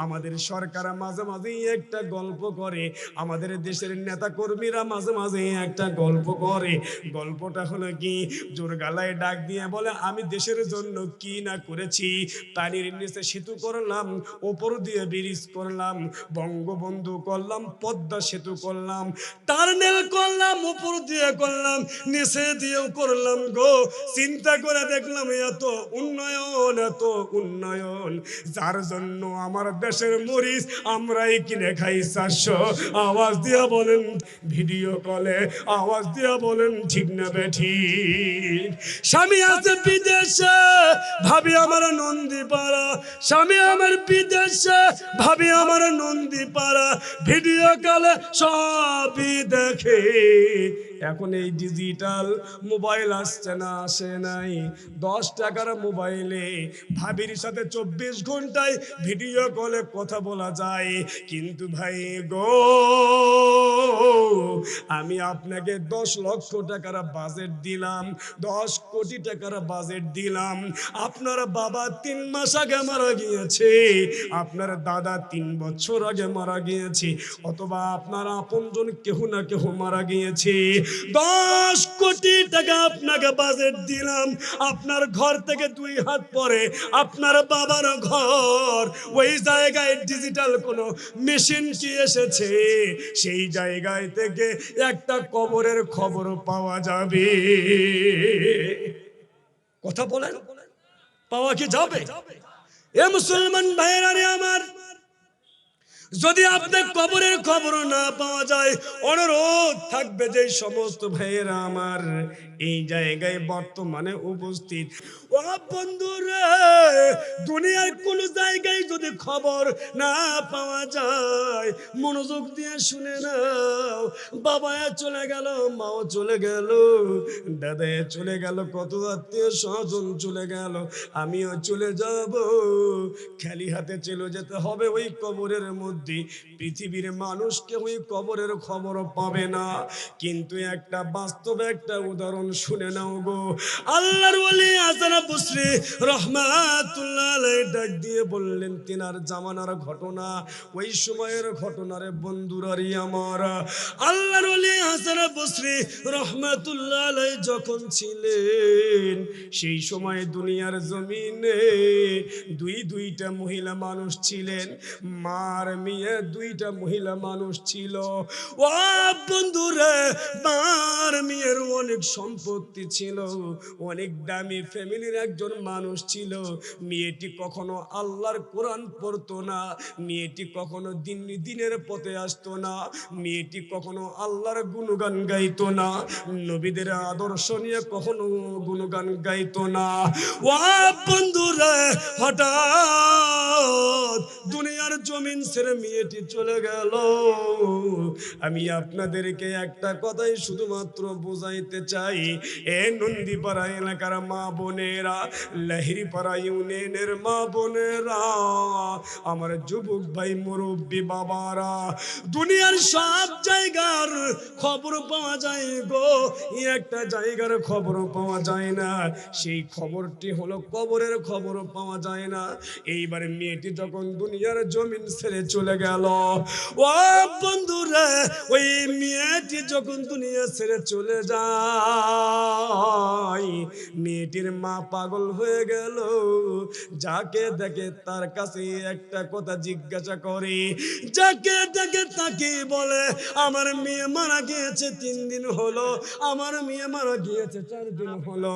আমাদের সরকার মাঝে মাঝে একটা গল্প করে, আমাদের দেশের নেতা কর্মীরা মাঝে মাঝে একটা গল্প করে। গল্পটা হলো কি, জোর গালায় ডাক দিয়ে বলে আমি দেশের জন্য কি না করেছি। পানির নিচে সেতু করলাম, ওপর দিয়ে ব্রিজ করলাম, বঙ্গবন্ধু করলাম, পদ্মা সেতু করলাম, টার্নেল করলাম, উপর দিয়ে করলাম, নিচে দিয়েও করলাম গো। চিন্তা করে দেখলাম এত উন্নয়ন, এত উন্নয়ন, যার জন্য আমার দেশের মরিচ আমরাই কিনে খাই 400। আওয়াজ দিয়া বলেন, ভিডিও কলে আওয়াজ দিয়া বলেন ঠিক না বেঠিক? স্বামী আছে বিদেশে, ভাবি আমার নন্দীপাড়া, স্বামী আমার বিদেশে, ভাবি আমার নন্দীপাড়া, ভিডিও কলে সবই দেখে। এখন এই ডিজিটাল মোবাইল আসছে না, আসে নাই? 10 টাকার মোবাইলে ভাবির সাথে 24 ঘন্টায় ভিডিও কলে কথা বলা যায়। কিন্তু ভাই গো, আমি আপনাকে 10 লক্ষ টাকার বাজেট দিলাম, 10 কোটি টাকার বাজেট দিলাম। আপনার বাবা 3 মাস আগে মারা গিয়েছে, আপনার দাদা 3 বছর আগে মারা গিয়েছে, অথবা আপনার আপনজন কেহ না কেহ মারা গিয়েছে। 10 কোটি টাকা আপনাকে বাজেট দিলাম, আপনার ঘর থেকে 2 হাত পরে আপনার বাবার ঘর, ওই জায়গায় ডিজিটাল কোনো মেশিন কি এসেছে, সেই জায়গায় থেকে একটা কবরের খবর পাওয়া যাবে। কথা বলেন, পাওয়া কি যাবে? এ মুসলমান ভাইরা রে আমার, যদি আপনার কবরের খবর না পাওয়া যায়, অনুরোধ থাকবে যে সমস্ত ভাইয়েরা আমার এই জায়গায় বর্তমানে উপস্থিত, ও বন্ধুরা, দুনিয়ার কোন জায়গায় যদি খবর না পাওয়া যায়, মনোযোগ দিয়ে শুনে নাও। বাবা চলে গেল, মাও চলে গেল, দাদা চলে গেল, কত আত্মীয় স্বজন চলে গেল, আমিও চলে যাব। খালি হাতে চলে যেতে হবে ওই কবরের মধ্যে। পৃথিবীর মানুষকে ওই কবরের খবর পাবে না। কিন্তু একটা বাস্তব একটা উদাহরণ শুনে নাও গো। আল্লাহর ওলি হাসান বসরি রাহমাতুল্লাহ আলাইহি ডাক দিয়ে বললেন, তিনার জামানার ঘটনা, ওই সময়ের ঘটনারে বন্ধুরা রে আমার। আল্লাহর ওলি হাসান বসরি রাহমাতুল্লাহ আলাইহি যখন ছিলেন, সেই সময় দুনিয়ার জমিনে দুইটা মহিলা মানুষ ছিলেন। মার মেয়ে 2টা মহিলা মানুষ ছিল। ও বন্ধুরা, মার মেয়ের অনেক সম্পত্তি ছিল, অনেক দামি ফ্যামিলির একজন মানুষ ছিল। মেয়েটি কখনো আল্লাহর কোরআন পড়তো না, মেয়েটি কখনো দিনের পথে আসতো না, মেয়েটি কখনো আল্লাহর গুণগান গাইতো না, নবীদের আদর্শ নিয়ে কখনো গুণগান গাইতো না। ও বন্ধুরা, হঠাৎ দুনিয়ার জমিন ছেড়ে মেয়েটি চলে গেল। আমি আপনাদেরকে একটা কথাই শুধুমাত্র বোঝাইতে চাই, এ নন্দীপাড়া এলাকার মা বোনেরা, ছেলেরা, লাহিড়ি পাড়া ইউনিয়নের মা বোনেরা, আমার যুবক ভাই মুরব্বী বাবারা, দুনিয়ার সব জায়গার খবর পাওয়া যায় গো, একটা জায়গার খবর পাওয়া যায় না, সেই খবরটি হলো কবরের খবর পাওয়া যায় না। এইবারে মেয়েটি যখন দুনিয়ার জমিন ছেড়ে চলে গেল, ও বন্ধুরা, ওই মেয়েটি যখন দুনিয়া ছেড়ে চলে যায়, মেয়েটির মা পাগল হয়ে গেল। যাকে দেখে তার কাছে একটা কথা জিজ্ঞাসা করে, যাকে দেখে তাকে বলে, আমার মেয়ে মারা গিয়েছে 3 দিন হলো, আমার মেয়ে মারা গিয়েছে 4 দিন হলো,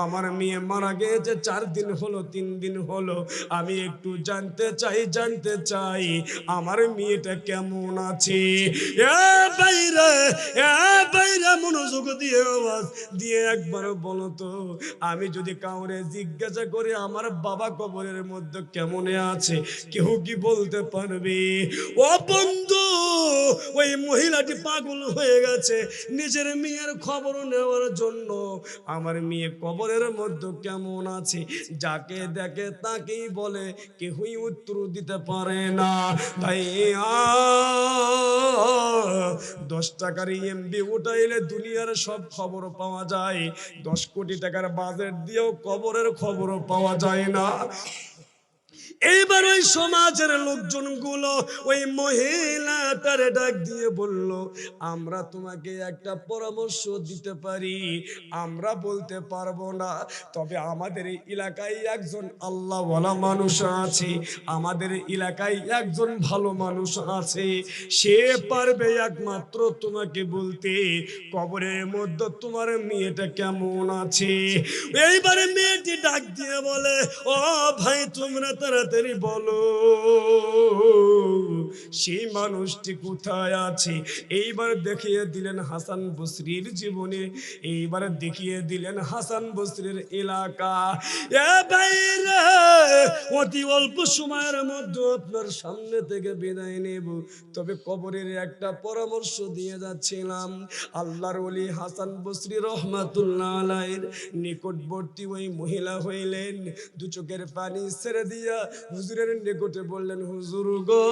আমার মেয়ে মারা গিয়েছে 4 দিন হলো, 3 দিন হলো, আমি একটু জানতে চাই আমার মেয়েটা কেমন আছে। বাইরে মনোযোগ দিয়ে আওয়াজ দিয়ে একবার বলো তো, আমি যদি কাউরে জিজ্ঞাসা করি আমার বাবা কবরের মধ্যে কেমন আছে, কেউ কি বলতে পারবে? ও বন্ধু, ওই মহিলাটি পাগল হয়ে গেছে নিজের মেয়ের খবর নেওয়ার জন্য, আমার মেয়ে কবরের মধ্যে কেমন আছে, যাকে দেখে তাকেই বলে, কেউই উত্তর দিতে পারে না। ভাই 10 টাকার এমবি উঠাইলে দুনিয়ার সব খবর পাওয়া যায়, 10 কোটি টাকার বাজেট দিয়েও কবরের খবর পাওয়া যায় না। এইবার ওই সমাজের লোকজন গুলো ওই মহিলাটারে ডাক দিয়ে বলল, আমরা তোমাকে একটা পরামর্শ দিতে পারি, আমরা বলতে পারবো না, তবে আমাদের এলাকায় একজন আল্লাহওয়ালা মানুষ আছে, আমাদের এলাকায় একজন ভালো মানুষ আছে, সে পারবে একমাত্র তোমাকে বলতে কবরের মধ্যে তোমার মেয়েটা কেমন আছে। এইবারে মেয়েটি ডাক দিয়ে বলে, ও ভাই তোমরা তাড়াতাড়ি বলো সেই মানুষটি কোথায় আছে। এইবার দেখিয়ে দিলেন হাসান বসরির জীবনে, এইবার দেখিয়ে দিলেন হাসান বসরির এলাকা। এ ভাইরা, অতি অল্প সময়ের মধ্যে আপনার সামনে থেকে বিদায় নেব, তবে কবরের একটা পরামর্শ দিয়ে যাচ্ছিলাম। আল্লাহর ওলি হাসান বসরি রহমাতুল্লাহ আলাইহির নিকটবর্তী ওই মহিলা হইলেন, দু চোখের পানি ছেড়ে দিয়া হুজুরের নিকটে বললেন, হুজুর গো,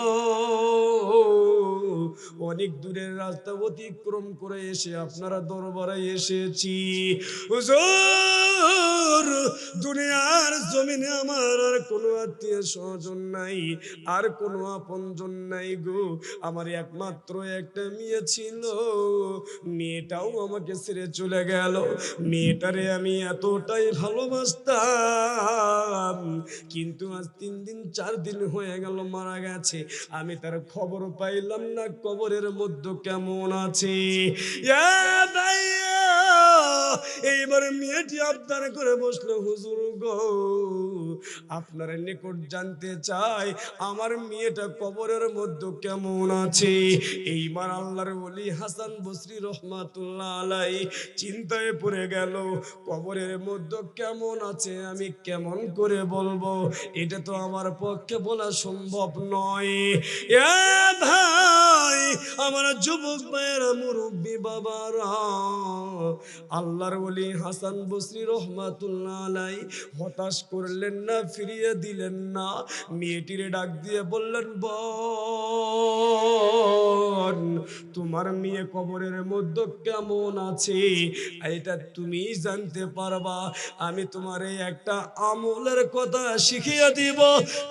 অনেক দূরের রাস্তা অতিক্রম করে এসে আপনারা দরবারে এসেছি। হুজুর, দুনিয়ার জমিনে আমার আর কোনো আত্মীয় স্বজন নাই, আর কোনো আপনজন নাই গো, আমার একমাত্র একটা মেয়ে ছিল, মেয়েটাও আমাকে ছেড়ে চলে গেল, মেয়েটারে আমি এতটাই ভালোবাসতাম, কিন্তু আজ 3 দিন 4 দিন হয়ে গেল মারা গেছে, আমি তার খবর পাইলাম না কবরের মধ্যে কেমন আছে। এইবার মেয়েটি আবদার করে বসলো, হুজুর গো, আপনার নিকট জানতে চাই আমার মেয়েটা কবরের মধ্যে কেমন আছে। এইবার আল্লাহর ওলি হাসান বসরি রহমাতুল্লাহ আলাইহি চিন্তায় পড়ে গেল, কবরের মধ্যে কেমন আছে আমি কেমন করে বলবো, এটা তো আমার পক্ষে বলা সম্ভব নয়। এ ভাই, আমার যুবক ভাইয়েরা, মুরব্বী বাবারা, আল্লাহর ওলি হাসান বসরি রহমাতুল্লাহ আলাইহি হতাশ করলেন না, ফিরিয়ে দিলেন না, মেয়েটিরে ডাক দিয়ে বললেন, বোন, তোমার মেয়ে কবরের মধ্যে কেমন আছে এটা তুমি জানতে পারবা, আমি তোমারে একটা আমলের কথা শিখিয়ে দিব,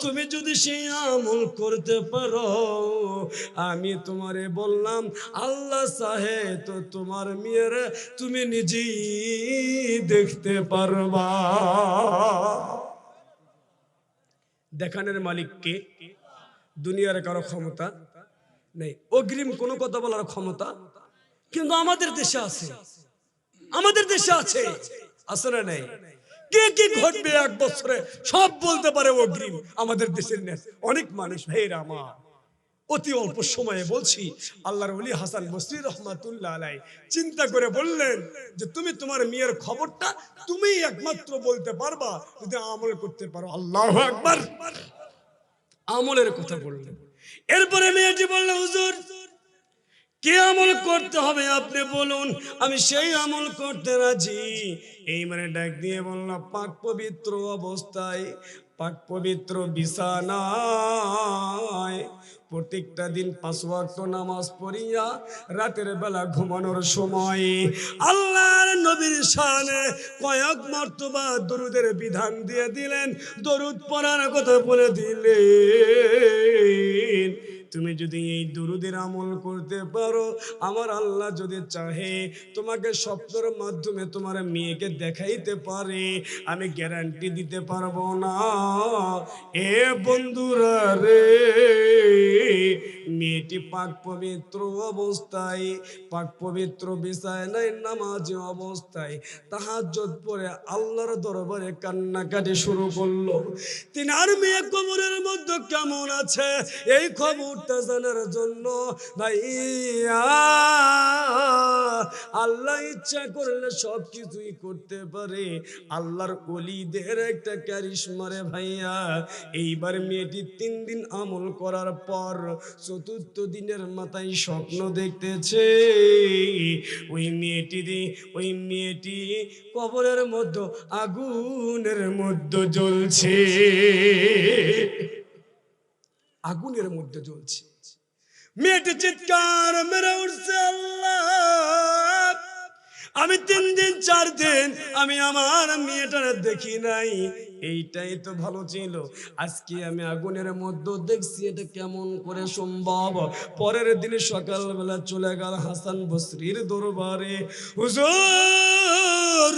তুমি যদি সেই আমল করতে পারো, আমি তোমারে বললাম আল্লাহ চাহে তো তোমার মেয়ের তুমি নিজেই দেখতে পারবা। দেখানোর মালিককে, দুনিয়ার কারো ক্ষমতা নেই, অগ্রিম কোনো কথা বলার ক্ষমতা কিন্তু আমাদের দেশে আছে, আমাদের দেশে আছে, আছে না নেই? কে কি ঘটবে 1 বছরে সব বলতে পারে অগ্রিম আমাদের দেশের অনেক মানুষ। ভাইরা আমার, অতি অল্প সময়ে বলছি, আল্লাহর ওলি হাসান বসরি রহমাতুল্লাহ আলাইহি চিন্তা করে বললেন যে তুমি তোমার মেয়ের খবরটা তুমি একমাত্র বলতে পারবা যদি আমল করতে পারো। আল্লাহু আকবার, আমলের কথা বললেন। এরপরে মেয়েটি বলল, হুজুর কি আমল করতে হবে আপনি বলুন, আমি সেই আমল করতে রাজি। এই মানে ডাক দিয়ে বললাম, পাক পবিত্র অবস্থায়, পাক পবিত্র বিছানায় প্রত্যেকটা দিন 5 ওয়াক্ত নামাজ পড়িয়া রাতের বেলা ঘুমানোর সময় আল্লাহর নবীর শানে কয়েক মর্তবা দরুদের বিধান দিয়ে দিলেন, দরুদ পড়ার কথা বলে দিলেন। তুমি যদি এই দুরুদের আমল করতে পারো, আমার আল্লাহ যদি চাহে তোমাকে স্বপ্নের মাধ্যমে তোমার মেয়েকে দেখাইতে পারে, আমি গ্যারান্টি দিতে পারবো না। এ বন্ধুরা রে, মেয়েটি পাক পবিত্র অবস্থায়, পাক পবিত্র বিছানায় নামাজি অবস্থায় তাহাজ্জুদ পড়ে আল্লাহর দরবারে কান্নাকাটি শুরু করলো। তিনার মেয়ে কবরের মধ্যে কেমন আছে এই খবরটা জানার জন্য ভাইয়া, আল্লাহ ইচ্ছা করলে সব কিছুই করতে পারে। আল্লাহর ওলিদের একটা কারিশমা রে ভাইয়া। এইবার মেয়েটি 3 দিন আমল করার পর 4র্থ দিনের মাথায় স্বপ্ন দেখতেছে ওই মেয়েটি কবরের মধ্যে আগুনের মধ্যে জ্বলছে, আগুনের মধ্যে জ্বলছে। মেয়েটি চিৎকার মেরে উঠছে, আল্লাহ, আমি 3 দিন 4 দিন আমি আমার মেয়েটার দেখি নাই, এইটাই তো ভালো ছিল, আজকে আমি আগুনের মধ্যে দেখছি, এটা কেমন করে সম্ভব? পরের দিন সকালবেলা চলে গেল হাসান বসরির দরবারে, হুজুর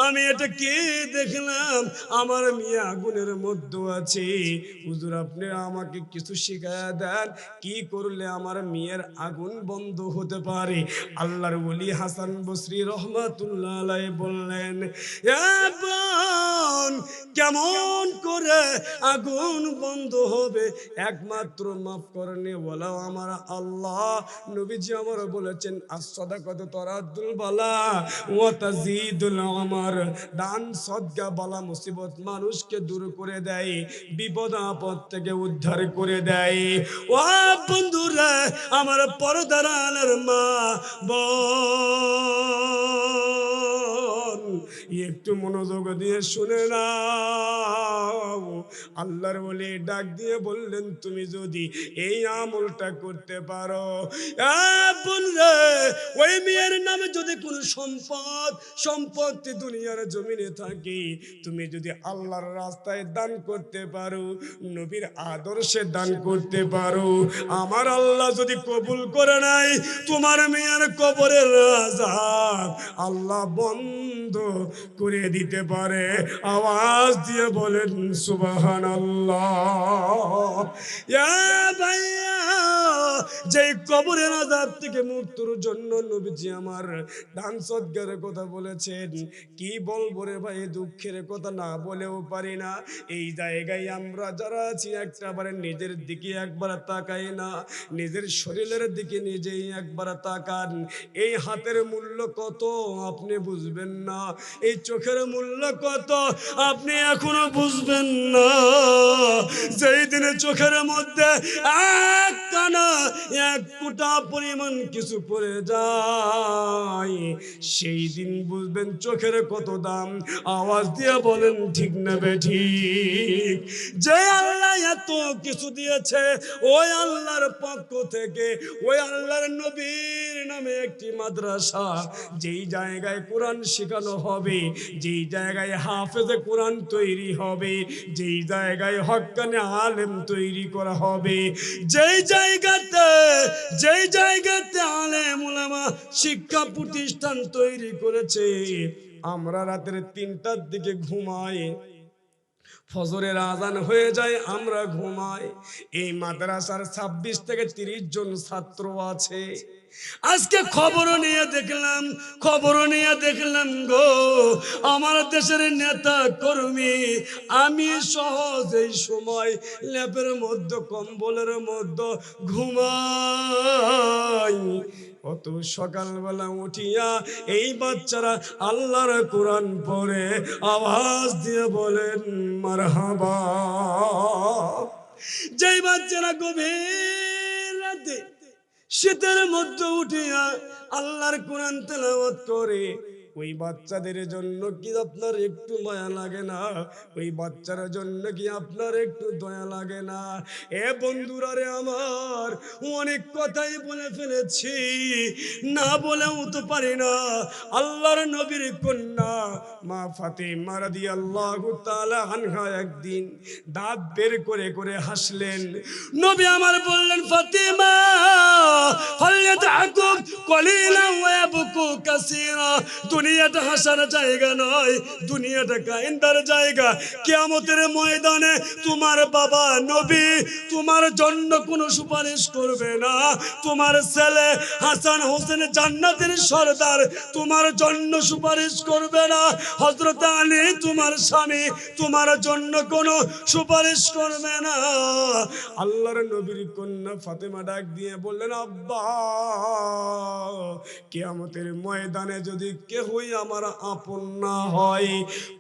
আমি এটা কি দেখলাম, আমার মেয়ে আগুনের মধ্যে আছে, হুজুর আপনি আমাকে কিছু শিখায়া দেন, কি করলে আমার মেয়ের আগুন বন্ধ হতে পারে? আল্লাহর ওলি হাসান বসরি রহমাতুল্লাহ আলাইহি বললেন, এ বোন, কেমন করে আগুন বন্ধ হবে? একমাত্র মাফ করনে ওয়ালা আমার আল্লাহ। নবীজি আমার বলেছেন, as-সাদাকাতু তারাদ্দুল বালা ওয়া তাজিদুল আমর, দান সদকা বালা মুসিবত মানুষকে দূর করে দেয়, বিপদ আপদ থেকে উদ্ধার করে দেয়। ও বন্ধুরা, আমার পর্দার আলের মা বোন, একটু মনোযোগ দিয়ে শুনে নাও। আল্লাহর ওলি ডাক দিয়ে বললেন, তুমি যদি এই আমলটা করতে পারো, বোন রে, ওই মেয়ের নামে যদি কোনো সম্পত্তি দুনিয়ার জমিনে থাকে, তুমি যদি আল্লাহর রাস্তায় দান করতে পারো, নবীর আদর্শে দান করতে পারো, আমার আল্লাহ যদি কবুল করে নাই, তোমার মেয়ের কবরের আযাব আল্লাহ বন্ধ করে দিতে পারে। আওয়াজ দিয়ে বলেন সুবহানাল্লাহ। ইয়া ভাইয়া, যে কবরের আযাব থেকে মুক্তির জন্য নবীজি আমার দান সদকার কথা বলেছেন, কি বলবো রে ভাই, দুঃখের কথা না বলেও পারি না। এই জায়গায় আমরা যারা আছি একবারে নিজের দিকে একবার তাকাই না, নিজের শরীরের দিকে নিজেই একবার তাকান। এই হাতের মূল্য কত আপনি বুঝবেন না, এই চোখের মূল্য কত আপনি এখনো বুঝবেন না। যেই দিনে চোখের মধ্যে এক কানা এক ফুটা পরিমাণ কিছু পড়ে যায়, সেই দিন বুঝবেন চোখের কত দাম। আওয়াজ দিয়ে বলেন ঠিক না বেঠিক? যে আল্লাহ এত কিছু দিয়েছে, ওই আল্লাহর পক্ষ থেকে ওই আল্লাহর নবীর নামে একটি মাদ্রাসা, যেই জায়গায় কোরআন শেখানো হবে, যেই জায়গায় হাফেজে কোরআন তৈরি হবে, যেই জায়গায় হক্কানে আলেম তৈরি করা হবে, যেই জায়গাতে আলেম উলামা শিক্ষা প্রতিষ্ঠান তৈরি করেছে, আমরা রাতের 3টার দিকে ঘুমাই, ফজরের আজান হয়ে যায়, আমরা ঘুমাই। এই মাদ্রাসার 26 থেকে 30 জন ছাত্র আছে। আজকে খবর নিয়ে দেখলাম গো, আমার দেশের নেতা কর্মী আমি সহজ এই সময় ল্যাপের মধ্যে কম্বলের মধ্যে ঘুমাই, কত সকালবেলা উঠিয়া এই বাচ্চারা আল্লাহর কোরআন পড়ে, আওয়াজ দিয়ে বলেন মারহাবা। যেই বাচ্চারা গভীর রাতে শীতের মধ্যে উঠিয়া আল্লাহর কোরআন তেলাওয়াত করে, ওই বাচ্চাদের জন্য কি আপনার একটু মায়া লাগে না? ওই বাচ্চার জন্য কি আপনার একটু দয়া লাগে না? এ বন্ধুরা রে আমার, অনেক কথাই বলে ফেলেছি, না বলেও তো পারি না। আল্লাহর নবীর কন্যা মা ফাতিমা রাদিয়াল্লাহু তাআলা আনহা একদিন দাঁত বের করে করে হাসলেন। নবী আমার বললেন, ফাতিমা ফালইয়াদহাকু কলিলান ওয়া ইয়াবকু কাসীরা। দুনিয়াটা হাসার জায়গা নয়, দুনিয়াটা কাইন্দার জায়গা। কিয়ামতের ময়দানে তোমার বাবা নবী তোমার জন্য কোনো সুপারিশ করবে না। তোমার ছেলে হাসান হোসেন জান্নাতের সরদার তোমার জন্য সুপারিশ করবে না। হযরত আলী তোমার স্বামী তোমার জন্য কোনো সুপারিশ করবে না। আল্লাহর নবীর কন্যা ফাতেমা ডাক দিয়ে বললেন, আব্বা, কিয়ামতের ময়দানে যদি কেহই আমার আপন না হয়,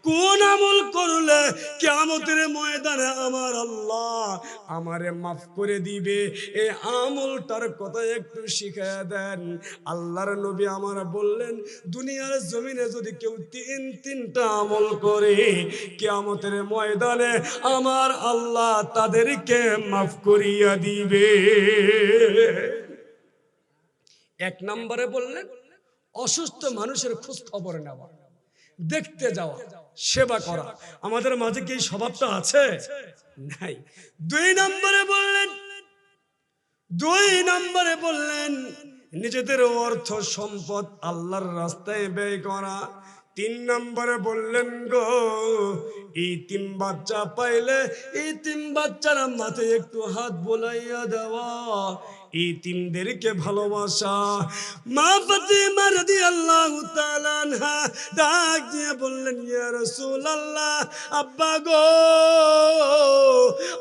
কোন আমল করলে কিয়ামতের ময়দানে আমার আল্লাহ আমারে মাফ করে দিবে, এই আমলটার কথা একটু শিখায়া দেন। আল্লাহর নবী আমার বললেন, দুনিয়ার জমিনে যদি কেউ তিনটা আমল করে, কিয়ামতের ময়দানে আমার আল্লাহ তাদেরকে মাফ করিয়া দিবে। এক নম্বরে বললেন, অসুস্থ মানুষের খোঁজ খবর নেওয়া, দেখতে যাওয়া, সেবা করা। আমাদের মাঝে কি স্বভাবটা আছে? নাই। দুই নম্বরে বললেন নিজেদের অর্থ সম্পদ আল্লাহর রাস্তায় ব্যয় করা। তিন নম্বরে বললেন গো, এই তিন বাচ্চা পাইলে এই তিন বাচ্চার মাথায় একটু হাত বোলাইয়া দেওয়া, এই তিনদেরকে ভালোবাসা। মা ফাতিমা রাদিয়াল্লাহু তাআলা আনহা ডাক দিয়ে বললেন, ইয়া রাসূলুল্লাহ, আব্বা গো,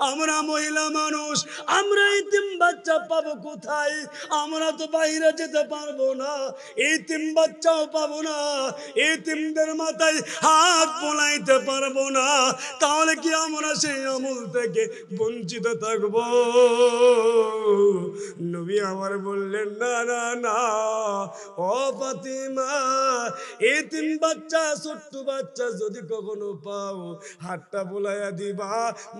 আমরা মহিলা মানুষ, আমরা এই তিন বাচ্চা পাবো কোথায়? আমরা তো বাইরে যেতে পারবো না, এই তিন বাচ্চাও পাবো না, এই তিনদের মাথায় হাত বোলাইতে পারবো না। তাহলে কি আমরা সেই আমল থেকে বঞ্চিত থাকবো? নবী আমার বললেন, না না না, ও ফাতিমা, এই তিন বাচ্চা, ছোট্ট বাচ্চা যদি কখনো পাও, হাতটা বোলাইয়া দিবা,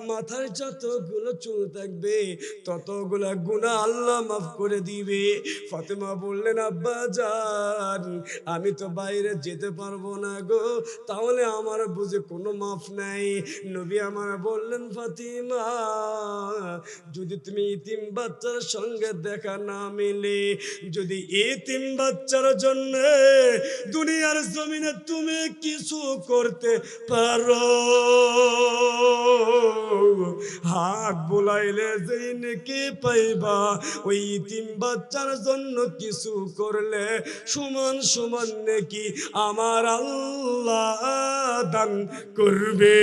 মাথার যতগুলো চুল থাকবে ততগুলা গুনাহ আল্লাহ মাফ করে দিবে। ফাতিমা বললেন, আব্বা জান, আমি তো বাইরে যেতে পারবো না গো, তাহলে আমার বুঝে কোনো মাফ নাই। নবী আমার বললেন, ফাতিমা, যদি তুমি ইতিম বাচ্চার সঙ্গে দেখা না মিলে, যদি ইতিম বাচ্চার জন্য দুনিয়ার জমিনে তুমি কিছু করতে পারো, হাত বুলাইলে যেই নেকি পাইবা, ওই ইতিম বাচ্চার জন্য কিছু করলে সমান সমান নেকি আমার আল্লাহ দান করবে।